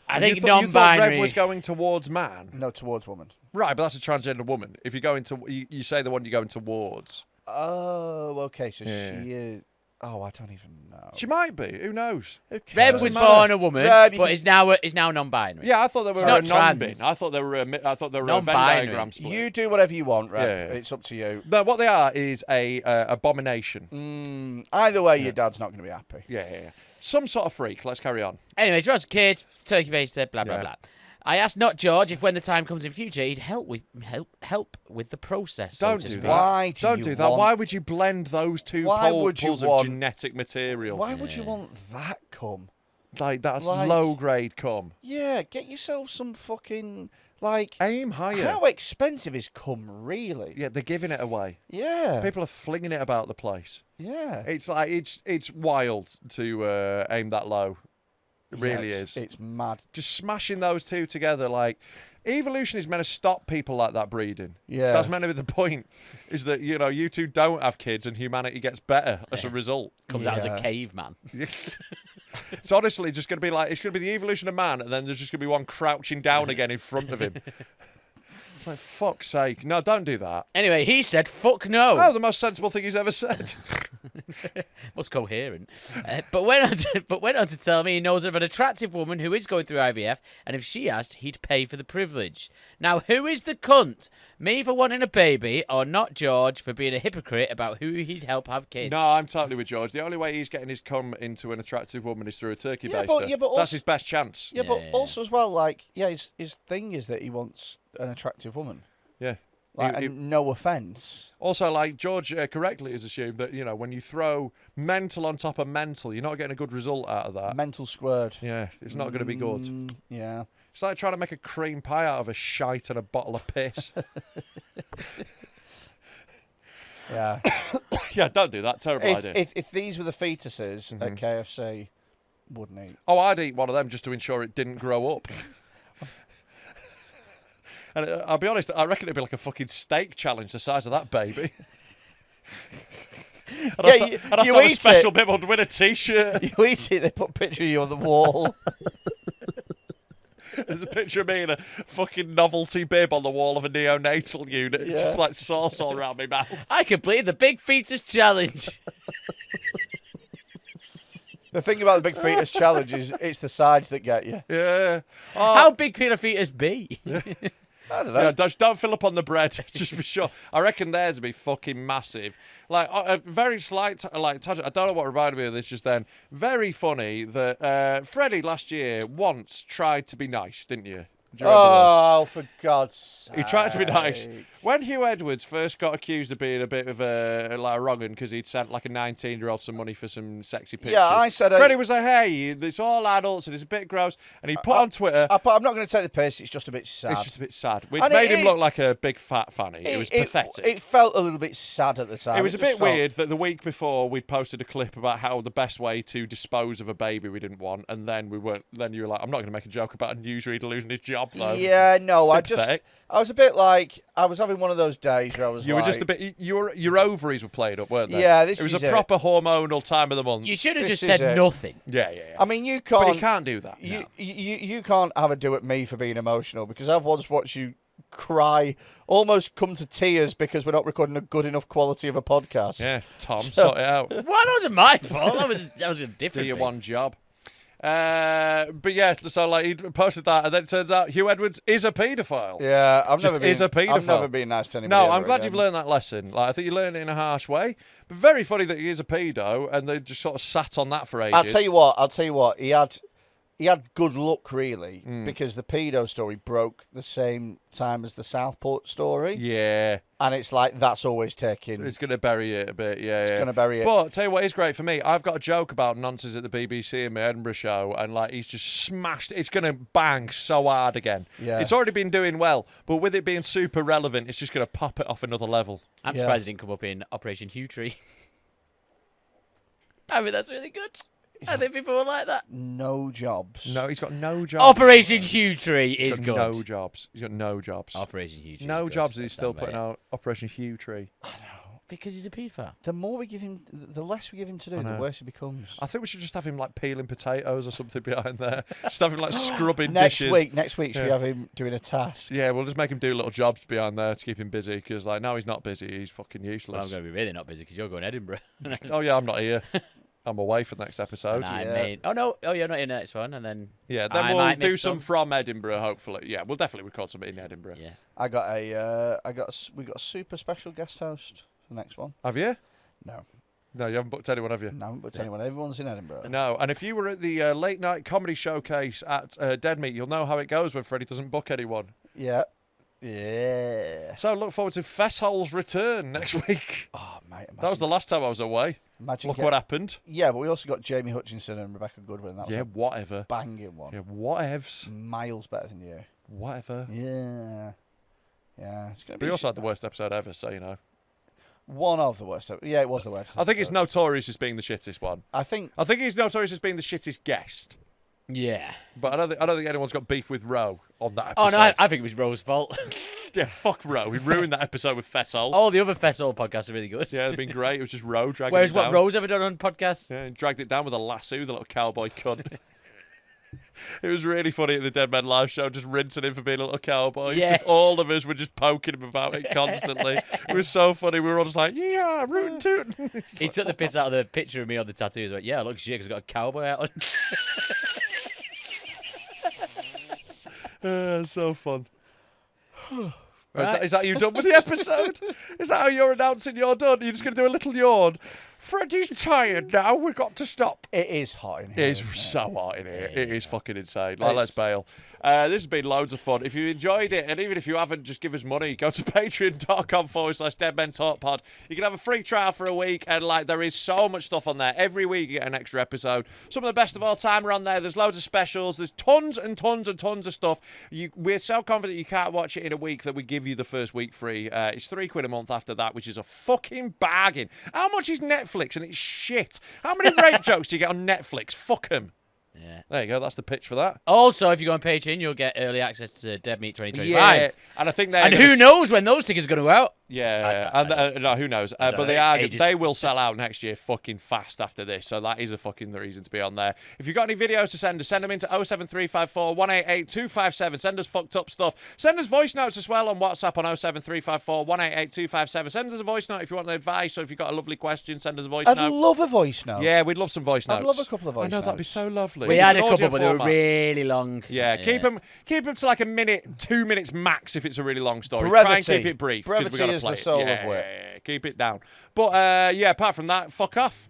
I think you thought non-binary. Reb was going towards man? No, towards woman. Right, but that's a transgender woman. If you're going to, you say the one you're going towards. Oh, okay. So Yeah. she is. Oh, I don't even know. She might be. Who knows? Who Reb cares? was matter. born a woman, Reb, you but can- is now non-binary. Yeah, I thought they were It's a not non-bin. trans. I thought they were a Venn Non-binary. diagram split. You do whatever you want, Reb. Yeah. It's up to you. No, what they are is a abomination. Either way, your dad's not going to be happy. Yeah. Some sort of freak. Let's carry on. Anyway, so I was a kid, turkey baster, blah, blah, Yeah. blah. I asked Not George if when the time comes in future, he'd help with the process. so Don't to do speak. that. Why do Don't you do that. want- Why would you blend those two Why would you pools of want- genetic material? Why would you want that cum? Like, that's Like- low grade cum. Yeah, get yourself some fucking, like... Aim higher. How expensive is cum, really? Yeah, they're giving it away. Yeah. People are flinging it about the place. Yeah. It's like it's wild to aim that low. It really it's, is. It's mad. Just smashing those two together, like, evolution is meant to stop people like that breeding. Yeah. That's meant to be the point, is that, you two don't have kids and humanity gets better as a result. Comes out as a caveman. It's honestly just going to be like, it's going to be the evolution of man, and then there's just going to be one crouching down again in front of him. It's like, fuck's sake. No, don't do that. Anyway, he said, fuck no. Oh, the most sensible thing he's ever said. Was coherent. But went on to tell me he knows of an attractive woman who is going through IVF, and if she asked, he'd pay for the privilege. Now, who is the cunt? Me for wanting a baby, or not George for being a hypocrite about who he'd help have kids? No, I'm totally with George. The only way he's getting his cum into an attractive woman is through a turkey baster. But that's his best chance. Yeah, but also as well, like, his thing is that he wants an attractive woman. Yeah. Like, and no offence. Also, like, George correctly has assumed that, when you throw mental on top of mental, you're not getting a good result out of that. Mental squared. Yeah, it's not going to be good. Yeah. It's like trying to make a cream pie out of a shite and a bottle of piss. Yeah. Yeah, don't do that. Terrible idea. If these were the fetuses at KFC, wouldn't eat. Oh, I'd eat one of them just to ensure it didn't grow up. And I'll be honest, I reckon it'd be like a fucking steak challenge the size of that baby. I'd have to have a special bib on to win a T-shirt. You eat it, they put a picture of you on the wall. There's a picture of me in a fucking novelty bib on the wall of a neonatal unit. Yeah. Just like sauce all around my mouth. I completed the Big Fetus Challenge. The thing about the Big Fetus Challenge is it's the sides that get you. Yeah. How big can a fetus be? I don't know. Yeah, don't fill up on the bread. Just be sure. I reckon theirs would be fucking massive. Like a very slight, tangent. I don't know what reminded me of this just then. Very funny that Freddy last year once tried to be nice, didn't you? Do you remember Oh, for God's sake. He tried to be nice. When Hugh Edwards first got accused of being a bit of a wrong-un because he'd sent like a 19-year-old some money for some sexy pictures. Yeah, I said... Freddie was like, hey, it's all adults and it's a bit gross. And he put on Twitter... I'm not going to take the piss, it's just a bit sad. It's just a bit sad. Which And made him look like a big fat fanny. It was pathetic. It felt a little bit sad at the time. It was a bit weird that the week before we'd posted a clip about how the best way to dispose of a baby we didn't want, and then we weren't. Then you were like, I'm not going to make a joke about a newsreader losing his job though. Yeah, no, I pathetic. was a bit like, I was having one of those days where I was You were just a bit. Your ovaries were played up, weren't they? Yeah, it was a proper hormonal time of the month. You should have This just is said it. nothing. Yeah. I mean, you can't. But you can't do that. You can't have a do at me for being emotional, because I've once watched you cry, almost come to tears because we're not recording a good enough quality of a podcast. Yeah, Tom, sort it out. Well, that wasn't my fault. That was a different Do your thing. one job. But yeah, so like he posted that, and then it turns out Hugh Edwards is a paedophile. Yeah, I've never been nice to anybody. No, ever I'm glad again. you've learned that lesson. Like, I think you learned it in a harsh way, but very funny that he is a pedo, and they just sort of sat on that for ages. I'll tell you what. He had good luck, really, because the pedo story broke the same time as the Southport story. Yeah. And it's like, that's always taking... It's going to bury it a bit, yeah. It's going to bury it. But tell you what is great for me, I've got a joke about nonsense at the BBC in my Edinburgh show, and like he's just smashed. It's going to bang so hard again. Yeah. It's already been doing well, but with it being super relevant, it's just going to pop it off another level. I'm surprised it didn't come up in Operation Hugh Tree. I mean, that's really good. I think people will like that. No jobs. No, he's got no jobs. Operation Hugh Tree is He's good. got no jobs. He's got no jobs. Operation Hugh Tree. No is jobs, good. and he's still putting out Operation Hugh Tree. I know, because he's a paedophile. The more we give him, the less we give him to do, the worse he becomes. I think we should just have him like peeling potatoes or something behind there. Just have him like scrubbing Next dishes. week, should we have him doing a task? Yeah, we'll just make him do little jobs behind there to keep him busy, because like now he's not busy, he's fucking useless. Well, I'm going to be really not busy because you're going to Edinburgh. Oh yeah, I'm not here. I'm away for the next episode. Oh no! Oh, you're not in the next one, and then then we'll do some from Edinburgh. Hopefully, yeah, we'll definitely record some in Edinburgh. Yeah, we got a super special guest host for the next one. Have you? No, you haven't booked anyone, have you? No, I haven't booked anyone. Everyone's in Edinburgh. No, and if you were at the late night comedy showcase at Dead Meat, you'll know how it goes when Freddie doesn't book anyone. Yeah. So look forward to Fesshole's return next week. Oh mate, that was the last time I was away. Look what happened. Yeah, but we also got Jamie Hutchinson and Rebecca Goodwin. That was whatever. Banging one. Yeah, whatevs. Miles better than you. Whatever. Yeah. It's gonna be. We also had the worst episode ever, so you know. One of the worst. Yeah, it was the worst. I think it's notorious as being the shittest one. I think he's notorious as being the shittest guest. Yeah. But I don't think anyone's got beef with Roe on that episode. Oh, no, I think it was Roe's fault. Yeah, fuck Roe. He ruined that episode with Fessol. All the other Fessol podcasts are really good. Yeah, they've been great. It was just Roe dragging Whereas it down. what Roe's ever done on podcasts? Yeah, he dragged it down with a lasso, the little cowboy cunt. It was really funny at the Dead Men Live show, just rinsing him for being a little cowboy. Yeah. Just all of us were just poking him about it constantly. It was so funny. We were all just like, yeah, rootin' tootin'. He took the piss out of the picture of me on the tattoo. He was like, yeah, look shit, because I've got a cowboy out on. So fun. Right. Is that you done with the episode? Is that how you're announcing you're done? You're just going to do a little yawn? Freddy's tired now. We've got to stop. It is hot in here. It is so hot in here. It is fucking insane. Like, let's bail. This has been loads of fun. If you enjoyed it, and even if you haven't, just give us money. Go to patreon.com/deadmentalkpod. You can have a free trial for a week, and like there is so much stuff on there. Every week you get an extra episode. Some of the best of all time are on there. There's loads of specials. There's tons and tons and tons of stuff. We're so confident you can't watch it in a week that we give you the first week free. It's £3 a month after that, which is a fucking bargain. How much is Netflix? And it's shit. How many rape jokes do you get on Netflix? Fuck them. Yeah. There you go. That's the pitch for that. Also, if you go on Patreon, you'll get early access to Dead Meat 2025. Yeah, and I think And who knows when those tickets are going to go out? Yeah, no, who knows? But know, they will sell out next year fucking fast after this, so that is a fucking reason to be on there. If you've got any videos to send us, send them into 07354 188 257. Send us fucked up stuff. Send us voice notes as well on WhatsApp on 07354 188 257. Send us a voice note if you want advice, or if you've got a lovely question, send us a voice note. I'd love a voice note. Yeah, we'd love some voice notes. I'd love a couple of voice I know, notes. that'd be so lovely. We It's had an a couple, audio but they were format. really long. Yeah, keep them to like a minute, 2 minutes max if it's a really long story. Brevity. Try and keep it brief. 'cause we Brevity gotta is play the it. soul of Yeah, wit. keep it down. But yeah, apart from that, fuck off.